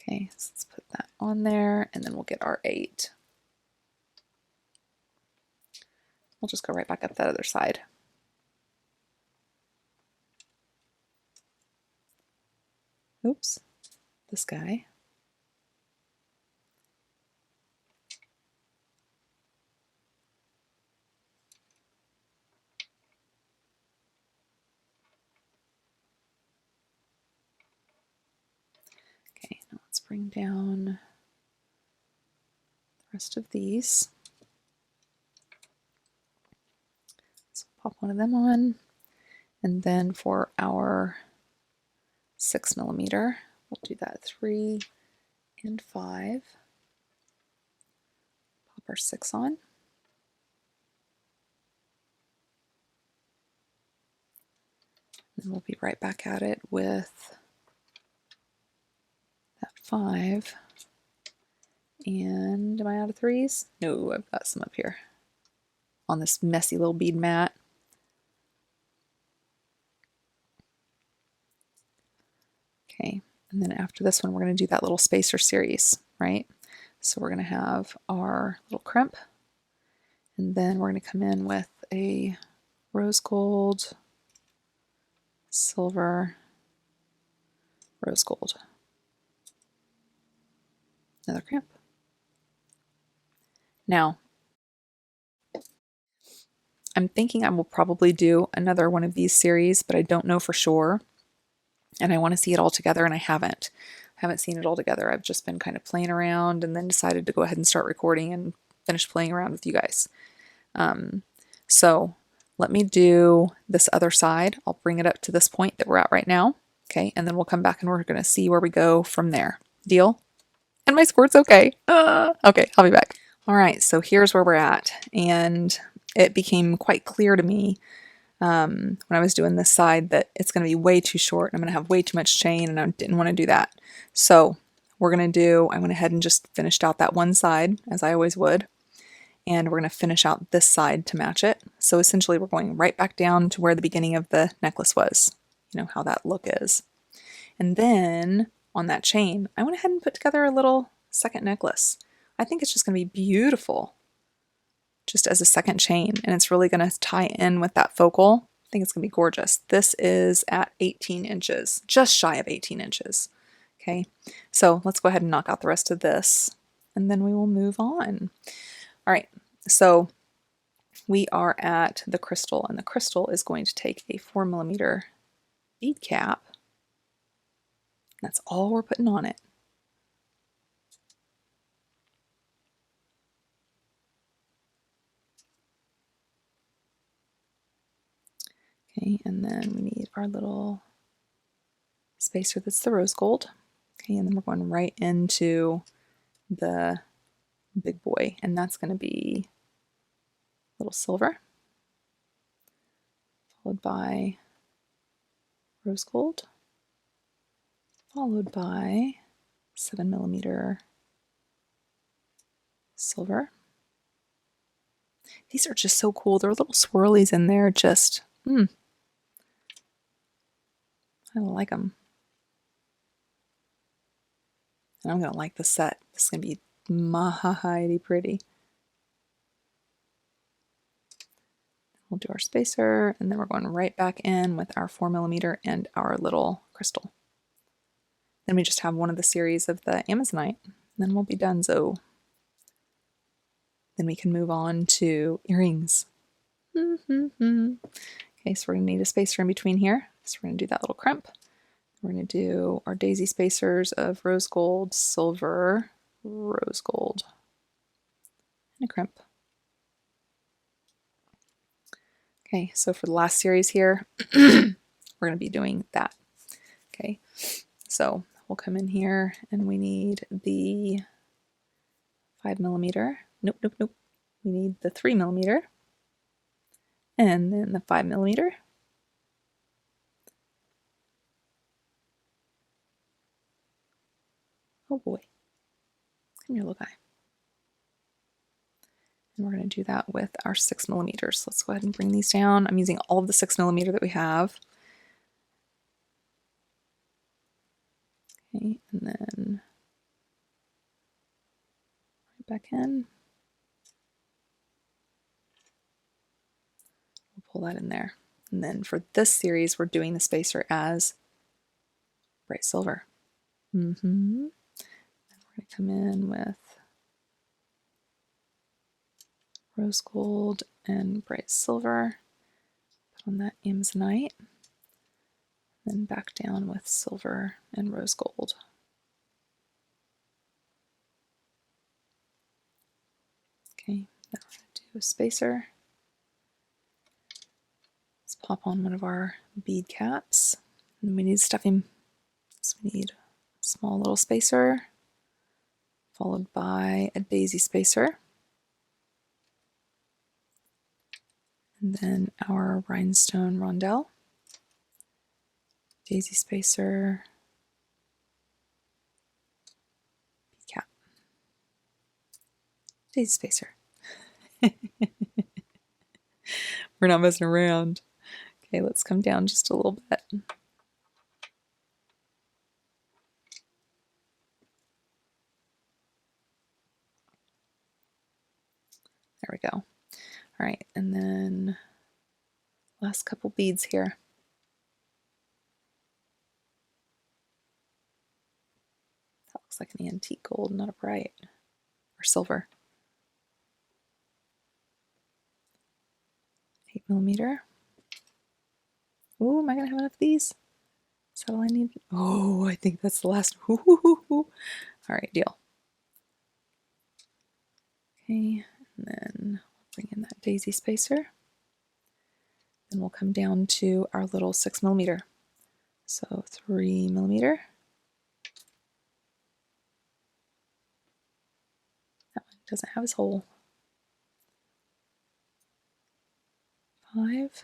Okay, so let's put that on there and then we'll get our 8. We'll just go right back up that other side. Oops, this guy. Okay, now let's bring down the rest of these. So pop one of them on, and then for our 6mm, we'll do that 3 and 5. Pop our 6 on. And we'll be right back at it with that 5. And am I out of 3s? No, I've got some up here on this messy little bead mat. Okay, and then after this one, we're going to do that little spacer series, right? So we're going to have our little crimp, and then we're going to come in with a rose gold, silver, rose gold. Another crimp. Now, I'm thinking I will probably do another one of these series, but I don't know for sure. And I want to see it all together, and I haven't. Seen it all together. I've just been kind of playing around and then decided to go ahead and start recording and finish playing around with you guys. So let me do this other side. I'll bring it up to this point that we're at right now. Okay, and then we'll come back and we're going to see where we go from there. Deal? And my squirt's okay. Okay, I'll be back. All right, so here's where we're at. And it became quite clear to me when I was doing this side that it's going to be way too short. I'm going to have way too much chain, and I didn't want to do that. So we're going to do, I went ahead and just finished out that one side, as I always would. And we're going to finish out this side to match it. So essentially we're going right back down to where the beginning of the necklace was. You know, how that look is. And then on that chain, I went ahead and put together a little second necklace. I think it's just going to be beautiful. just as a second chain, and it's really going to tie in with that focal. I think it's going to be gorgeous. This is at 18 inches, just shy of 18 inches. Okay, so let's go ahead and knock out the rest of this, and then we will move on. All right, so we are at the crystal, and the crystal is going to take a 4mm bead cap. That's all we're putting on it. Okay, and then we need our little spacer that's the rose gold. Okay, and then we're going right into the big boy, and that's going to be a little silver, followed by rose gold, followed by 7mm silver. These are just so cool. There are little swirlies in there, just, I like them. And I'm going to like the set. This is going to be mighty pretty. We'll do our spacer, and then we're going right back in with our 4mm and our little crystal. Then we just have one of the series of the Amazonite, and then we'll be done. So then we can move on to earrings. Okay, so we're going to need a spacer in between here. So we're going to do that little crimp. We're going to do our daisy spacers of rose gold, silver, rose gold, and a crimp. Okay, so for the last series here, we're going to be doing that. Okay, so we'll come in here and we need the 5mm. Nope. We need the 3mm and then the 5mm. Oh boy, come here, little guy. And we're going to do that with our 6mm. Let's go ahead and bring these down. I'm using all of the 6mm that we have. Okay, and then right back in. We'll pull that in there. And then for this series, we're doing the spacer as bright silver. And we're going to come in with rose gold and bright silver. Put on that Amazonite. Then back down with silver and rose gold. Okay, now we're going to do a spacer. Let's pop on one of our bead caps. And we need to stuff him. So we need a small little spacer, followed by a daisy spacer. And then our rhinestone rondelle, daisy spacer, bead cap, daisy spacer. We're not messing around. Okay, let's come down just a little bit. There we go. All right, and then last couple beads here. That looks like an antique gold, not a bright, or silver. 8mm. Ooh, am I gonna have enough of these? Is that all I need? Oh, I think that's the last. All right, deal. Okay, and then we'll bring in that daisy spacer. Then we'll come down to our little 6mm. So 3mm. That one doesn't have his hole. 5.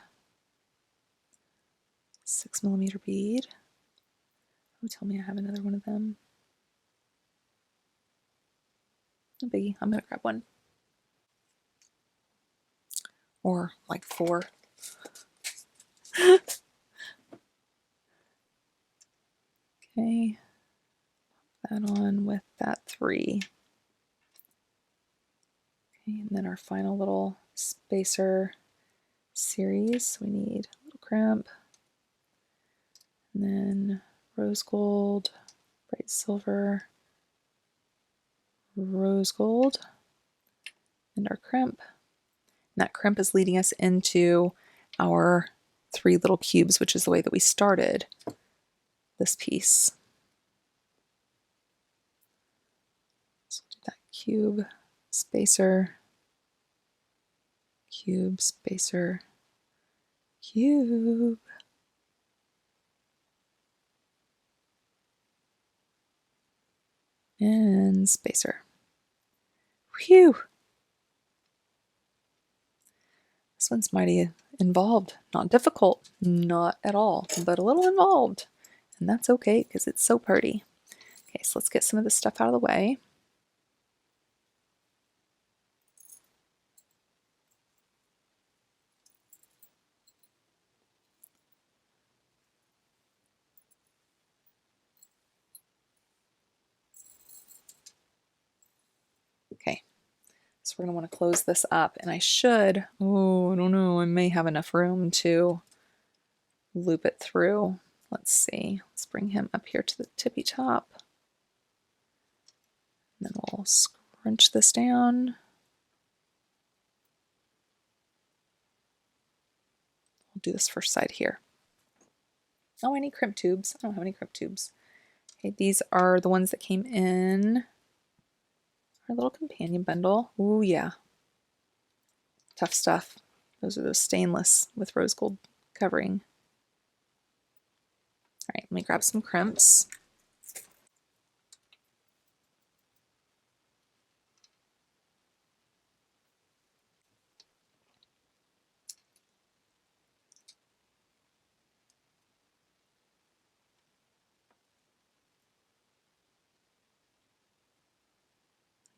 6mm bead. Oh, tell me I have another one of them. No biggie, I'm gonna grab one. Or like 4. Okay, pop that on with that 3. Okay, and then our final little spacer series, we need a little crimp, and then rose gold, bright silver, rose gold, and our crimp. And that crimp is leading us into our 3 little cubes, which is the way that we started this piece. So do that cube, spacer, cube, spacer, cube. And spacer. Phew! This one's mighty involved. Not difficult, not at all, but a little involved. And that's okay because it's so pretty. Okay, so let's get some of this stuff out of the way. Okay, so we're going to want to close this up, and I should, oh, I don't know, I may have enough room to loop it through. Let's see, let's bring him up here to the tippy top. And then we'll scrunch this down. We'll do this first side here. Oh, I need crimp tubes. I don't have any crimp tubes. Okay, these are the ones that came in our little companion bundle. Ooh, yeah. Tough stuff. Those are those stainless with rose gold covering. All right, let me grab some crimps.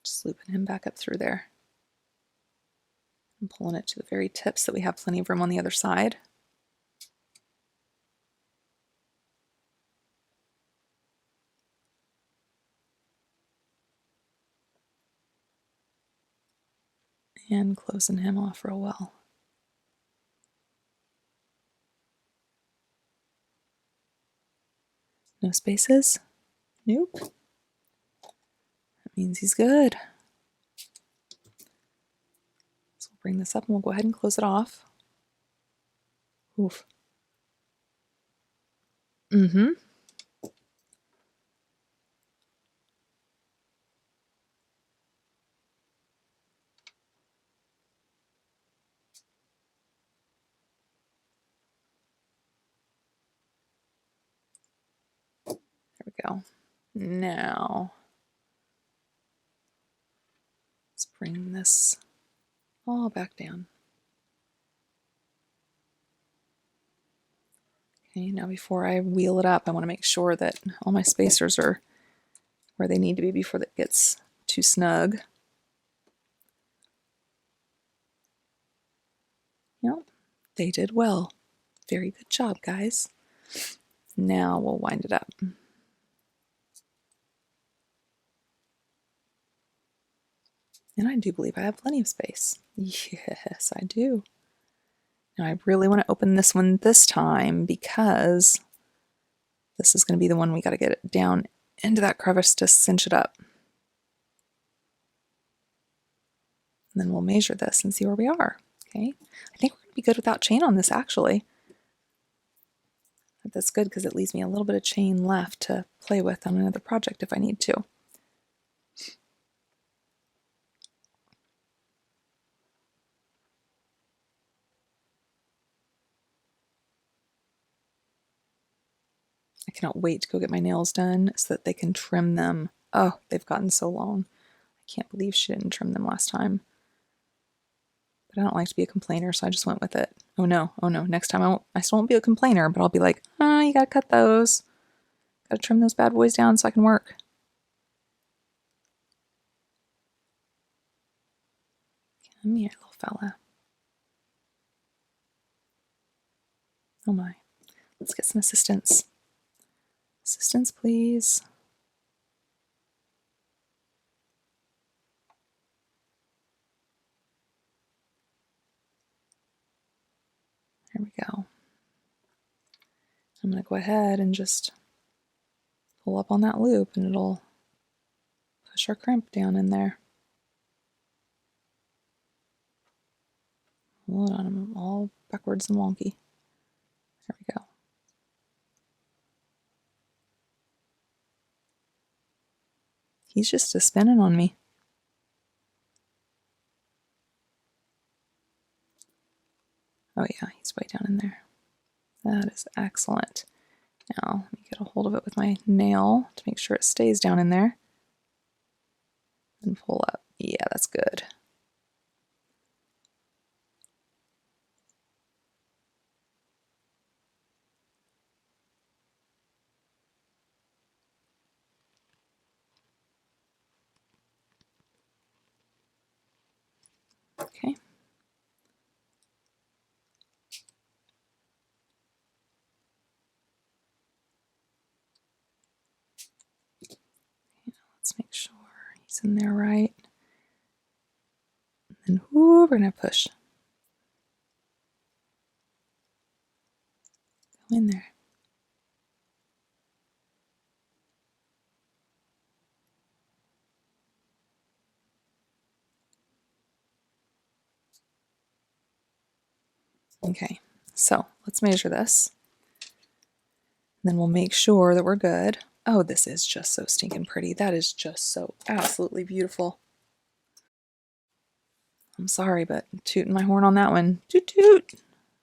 Just looping him back up through there. I'm pulling it to the very tips so that we have plenty of room on the other side. And closing him off real well. No spaces? Nope. That means he's good. So we'll bring this up and we'll go ahead and close it off. Oof. Mm-hmm. There we go. Now, let's bring this all back down. Okay, now before I wheel it up, I want to make sure that all my spacers are where they need to be before it gets too snug. Yep, they did well. Very good job, guys. Now we'll wind it up. And I do believe I have plenty of space. Yes, I do. Now I really want to open this one this time because this is going to be the one we got to get it down into that crevice to cinch it up. And then we'll measure this and see where we are. Okay, I think we're going to be good without chain on this actually. But that's good because it leaves me a little bit of chain left to play with on another project if I need to. I cannot wait to go get my nails done so that they can trim them. Oh, they've gotten so long. I can't believe she didn't trim them last time. But I don't like to be a complainer, so I just went with it. Oh no, next time I still won't be a complainer, but I'll be like, oh, you gotta cut those. Gotta trim those bad boys down so I can work. Come here, little fella. Oh my. Let's get some assistance. Assistance, please. There we go. I'm going to go ahead and just pull up on that loop and it'll push our crimp down in there. Hold on, I'm all backwards and wonky. There we go. He's just a spinning on me. Oh yeah, he's way down in there. That is excellent. Now, let me get a hold of it with my nail to make sure it stays down in there. And pull up. Yeah, that's good. Okay. Let's make sure he's in there right. And then, whoo, we're going to push. Go in there. Okay, so let's measure this. And then we'll make sure that we're good. Oh, this is just so stinking pretty. That is just so absolutely beautiful. I'm sorry, but I'm tooting my horn on that one. Toot toot.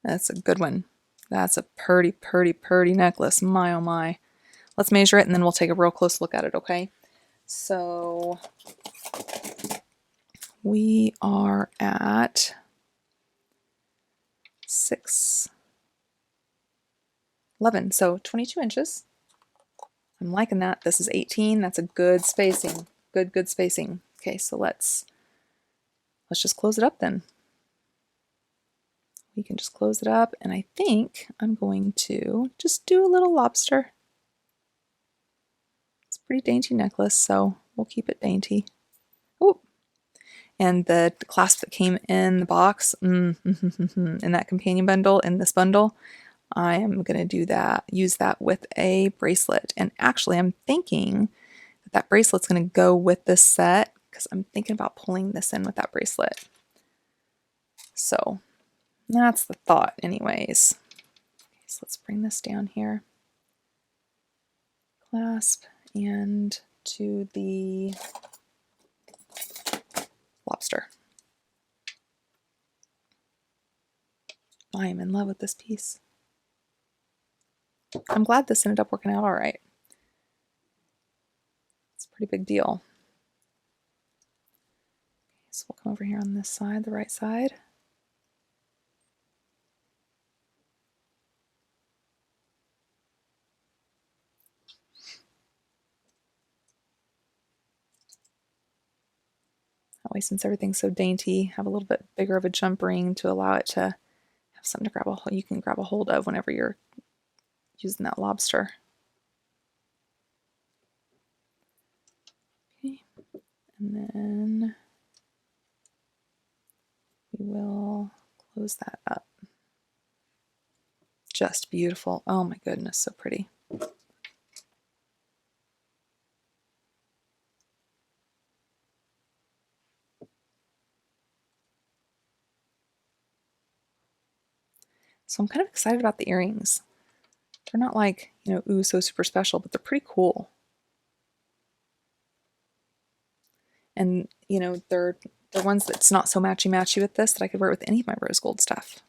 That's a good one. That's a pretty, pretty, pretty necklace. My, oh my. Let's measure it and then we'll take a real close look at it, okay? So we are at 6'11", so 22 inches. I'm liking that. This is 18. That's a good spacing. Good spacing. Okay, so let's just close it up then. We can just close it up, and I think I'm going to just do a little lobster. It's a pretty dainty necklace, so we'll keep it dainty. Oh, and the clasp that came in the box, in that companion bundle, in this bundle, I am going to do that, use that with a bracelet. And actually, I'm thinking that that bracelet's going to go with this set because I'm thinking about pulling this in with that bracelet. So that's the thought anyways. Okay, so let's bring this down here. Clasp and to the lobster. I am in love with this piece. I'm glad this ended up working out all right. It's a pretty big deal. So we'll come over here on this side, the right side. That way, since everything's so dainty, have a little bit bigger of a jump ring to allow it to have something to grab you can grab a hold of whenever you're using that lobster. Okay, and then we will close that up. Just beautiful. Oh my goodness, so pretty. So I'm kind of excited about the earrings. They're not like, ooh, so super special, but they're pretty cool. And, they're ones that's not so matchy-matchy with this that I could wear with any of my rose gold stuff.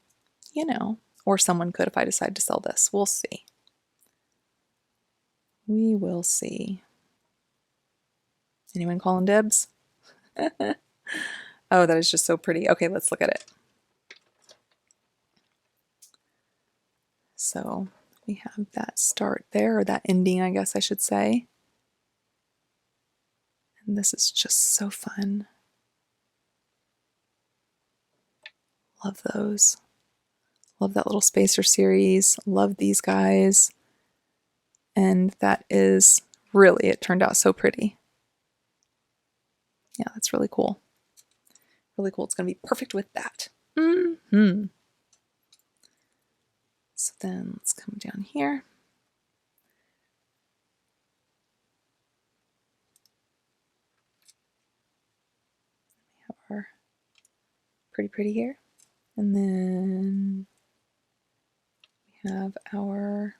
Or someone could if I decide to sell this. We'll see. We will see. Anyone calling dibs? Oh, that is just so pretty. Okay, let's look at it. So we have that start there, or that ending, I guess I should say. And this is just so fun. Love those. Love that little spacer series. Love these guys. And that is really, it turned out so pretty. Yeah, that's really cool. Really cool. It's going to be perfect with that. So then let's come down here. We have our pretty here. And then we have our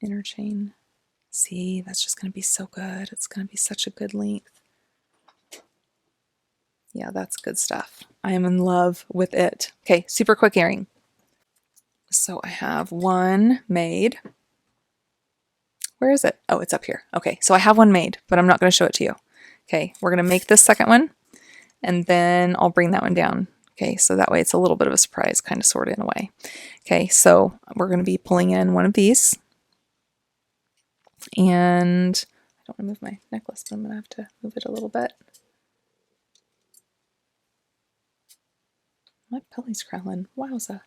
inner chain. See, that's just going to be so good. It's going to be such a good length. Yeah, that's good stuff. I am in love with it. Okay, super quick earring. So I have one made. Where is it? Oh, it's up here. Okay, so I have one made, but I'm not going to show it to you. Okay, we're going to make this second one, and then I'll bring that one down. Okay, so that way it's a little bit of a surprise, kind of sort of in a way. Okay, so we're going to be pulling in one of these. And I don't want to move my necklace, but I'm going to have to move it a little bit. My belly's crawling. Wowza.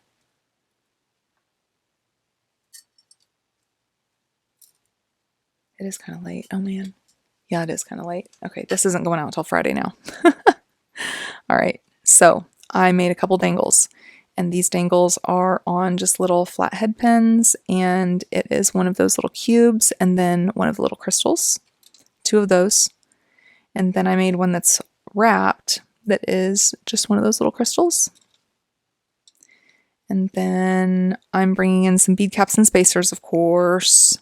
It is kind of late. Oh man. Yeah, it is kind of late. Okay, this isn't going out until Friday now. All right, so I made a couple dangles. And these dangles are on just little flathead pins, and it is one of those little cubes and then one of the little crystals. Two of those. And then I made one that's wrapped that is just one of those little crystals. And then I'm bringing in some bead caps and spacers, of course.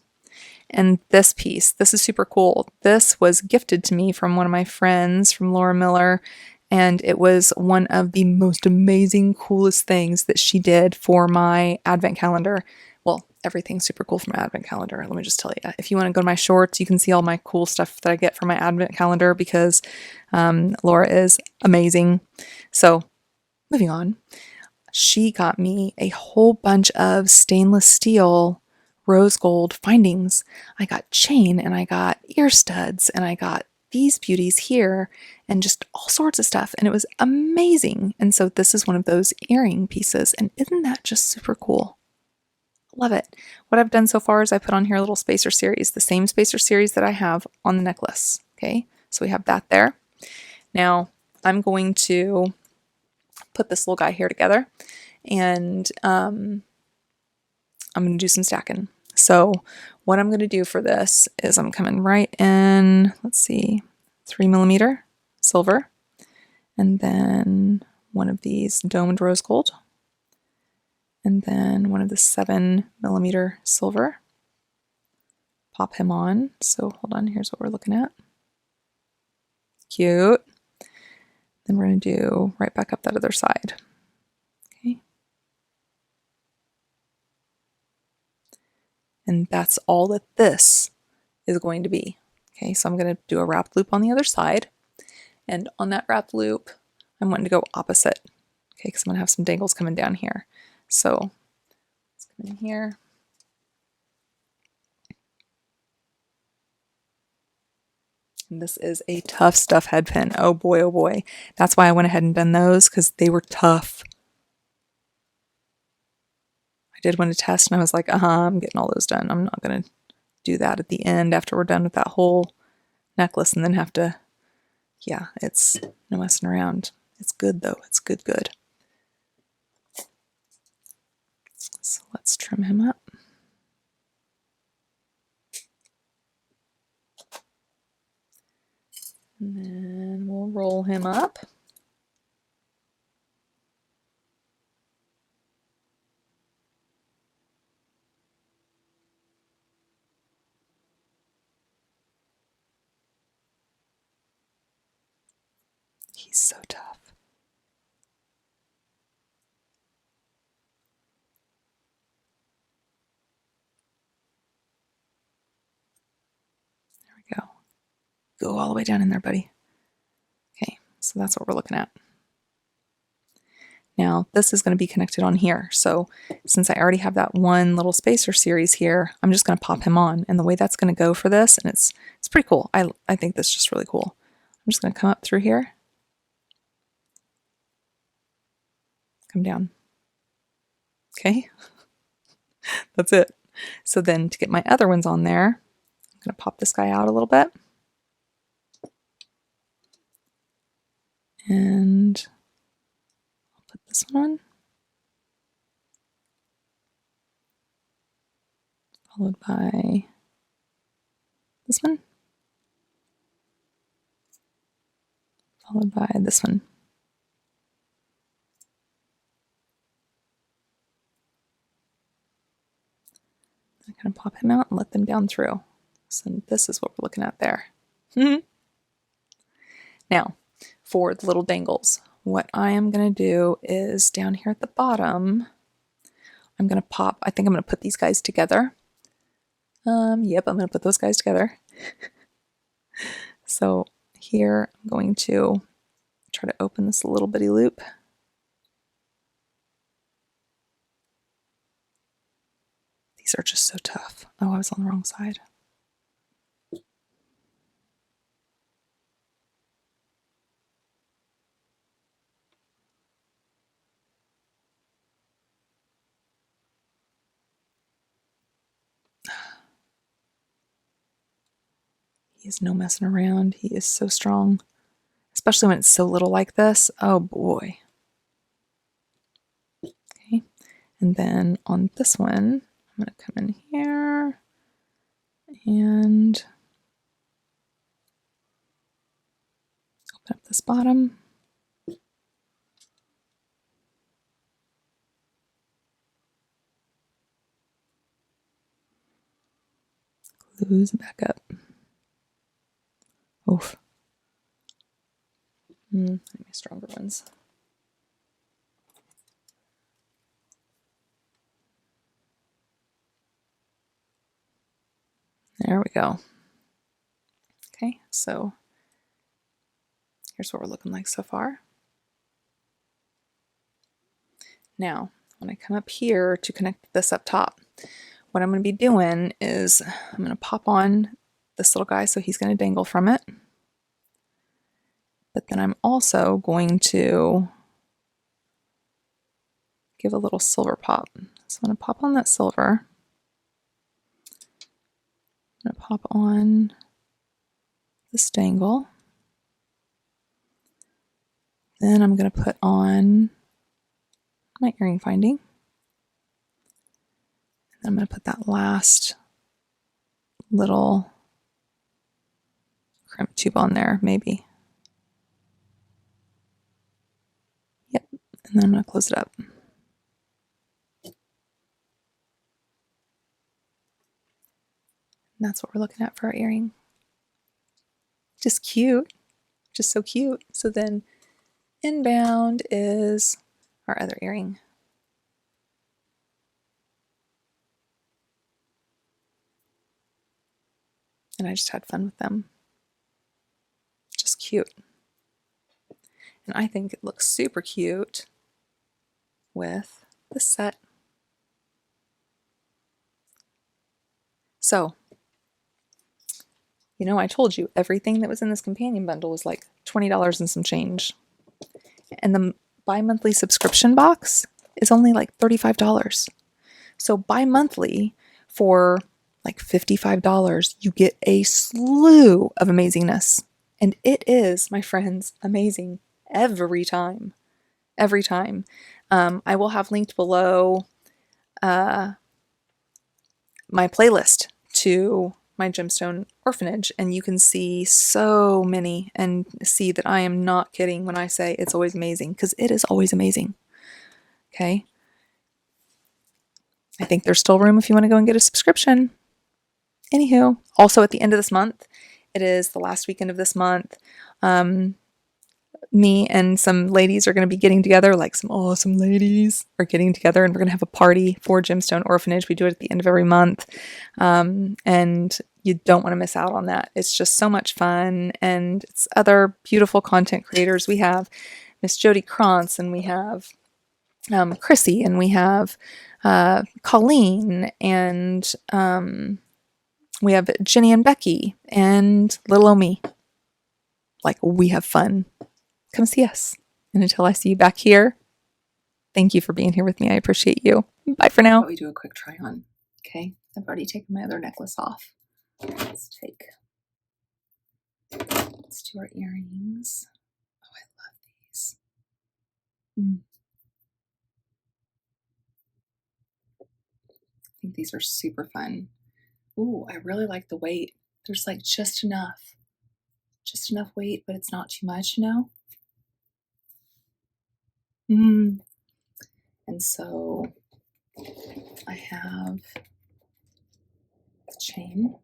And this piece, this is super cool. This was gifted to me from one of my friends, from Laura Miller, and it was one of the most amazing, coolest things that she did for my advent calendar. Well, everything's super cool for my advent calendar. Let me just tell you. If you want to go to my shorts, you can see all my cool stuff that I get for my advent calendar because Laura is amazing. So, moving on. She got me a whole bunch of stainless steel rose gold findings. I got chain and I got ear studs and I got these beauties here and just all sorts of stuff, and it was amazing. And so this is one of those earring pieces, and isn't that just super cool? Love it. What I've done so far is I put on here a little spacer series, the same spacer series that I have on the necklace. Okay, so we have that there. Now I'm going to put this little guy here together, and I'm going to do some stacking. So what I'm going to do for this is I'm coming right in, let's see, 3mm silver, and then one of these domed rose gold, and then one of the 7mm silver. Pop him on. So hold on, here's what we're looking at. Cute. Then we're going to do right back up that other side. Okay. And that's all that this is going to be. Okay, so I'm going to do a wrapped loop on the other side. And on that wrapped loop, I'm wanting to go opposite. Okay, because I'm going to have some dangles coming down here. So let's come in here. And this is a tough stuff head pin. Oh boy, oh boy. That's why I went ahead and done those, because they were tough. I did want to test, and I was like, I'm getting all those done. I'm not going to do that at the end after we're done with that whole necklace and then have to, yeah, it's no messing around. It's good though. It's good, good. So let's trim him up. And then we'll roll him up. He's so tough. There we go. Go all the way down in there, buddy. Okay, so that's what we're looking at. Now, this is going to be connected on here. So since I already have that one little spacer series here, I'm just going to pop him on. And the way that's going to go for this, and it's pretty cool. I think that's just really cool. I'm just going to come up through here. Come down. Okay. That's it. So then to get my other ones on there, I'm going to pop this guy out a little bit. And I'll put this one on, followed by this one, followed by this one. I'm going to pop him out and let them down through. So this is what we're looking at there. Now, for the little dangles, what I am going to do is down here at the bottom, I'm going to pop, I think I'm going to put these guys together. Yep, I'm going to put those guys together. So here I'm going to try to open this little bitty loop. These are just so tough. Oh, I was on the wrong side. He is no messing around. He is so strong, especially when it's so little like this. Oh boy. Okay, and then on this one, I'm going to come in here and open up this bottom. Close it back up. Oof. Maybe stronger ones. There we go. Okay, so here's what we're looking like so far. Now, when I come up here to connect this up top, what I'm going to be doing is I'm going to pop on this little guy so he's going to dangle from it. But then I'm also going to give a little silver pop. So I'm going to pop on that silver. I'm going to pop on this dangle. Then I'm going to put on my earring finding. And I'm going to put that last little crimp tube on there, maybe. Yep, and then I'm going to close it up. And that's what we're looking at for our earring. Just cute, just so cute. So then inbound is our other earring. And I just had fun with them. Just cute. And I think it looks super cute with this set. So, you know, I told you everything that was in this companion bundle was like $20 and some change. And the bi-monthly subscription box is only like $35. So bi-monthly for like $55, you get a slew of amazingness. And it is, my friends, amazing every time. Every time. I will have linked below my playlist to my Gemstone Orphanage, and you can see so many and see that I am not kidding when I say it's always amazing, because it is always amazing. Okay. I think there's still room if you want to go and get a subscription. Anywho, also at the end of this month, it is the last weekend of this month. Me and some ladies are going to be getting together, like some awesome ladies are getting together, and we're going to have a party for Gemstone Orphanage. We do it at the end of every month. And you don't want to miss out on that. It's just so much fun. And it's other beautiful content creators. We have Miss Jody Krantz, and we have Chrissy, and we have Colleen, and we have Jenny and Becky, and little Omi. Like, we have fun. Come see us. And until I see you back here, thank you for being here with me. I appreciate you. Bye for now. We do a quick try on. Okay, I've already taken my other necklace off. Let's do our earrings. Oh, I love these. think these are super fun. Ooh, I really like the weight. There's like just enough weight, but it's not too much, you know? And so I have the chain.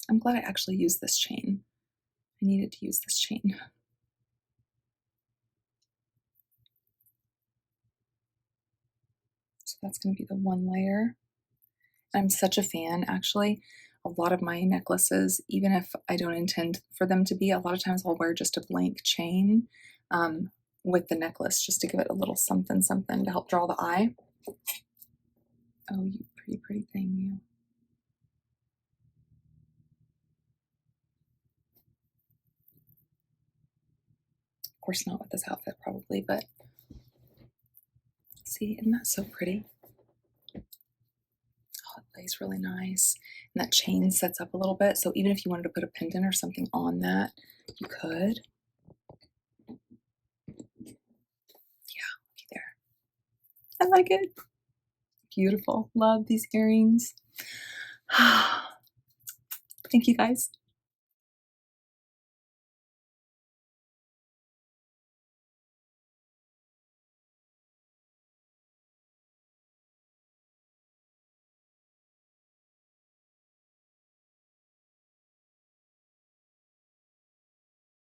I'm glad I actually used this chain. I needed to use this chain. So that's going to be the one layer. I'm such a fan, actually. A lot of my necklaces, even if I don't intend for them to be, a lot of times I'll wear just a blank chain with the necklace just to give it a little something something to help draw the eye. Oh, you pretty thing, you. Of course not with this outfit probably, but see, isn't that so pretty? Oh, it lays really nice. And that chain sets up a little bit, so even if you wanted to put a pendant or something on that, you could. Yeah, looky there. I like it. Beautiful. Love these earrings. Thank you guys.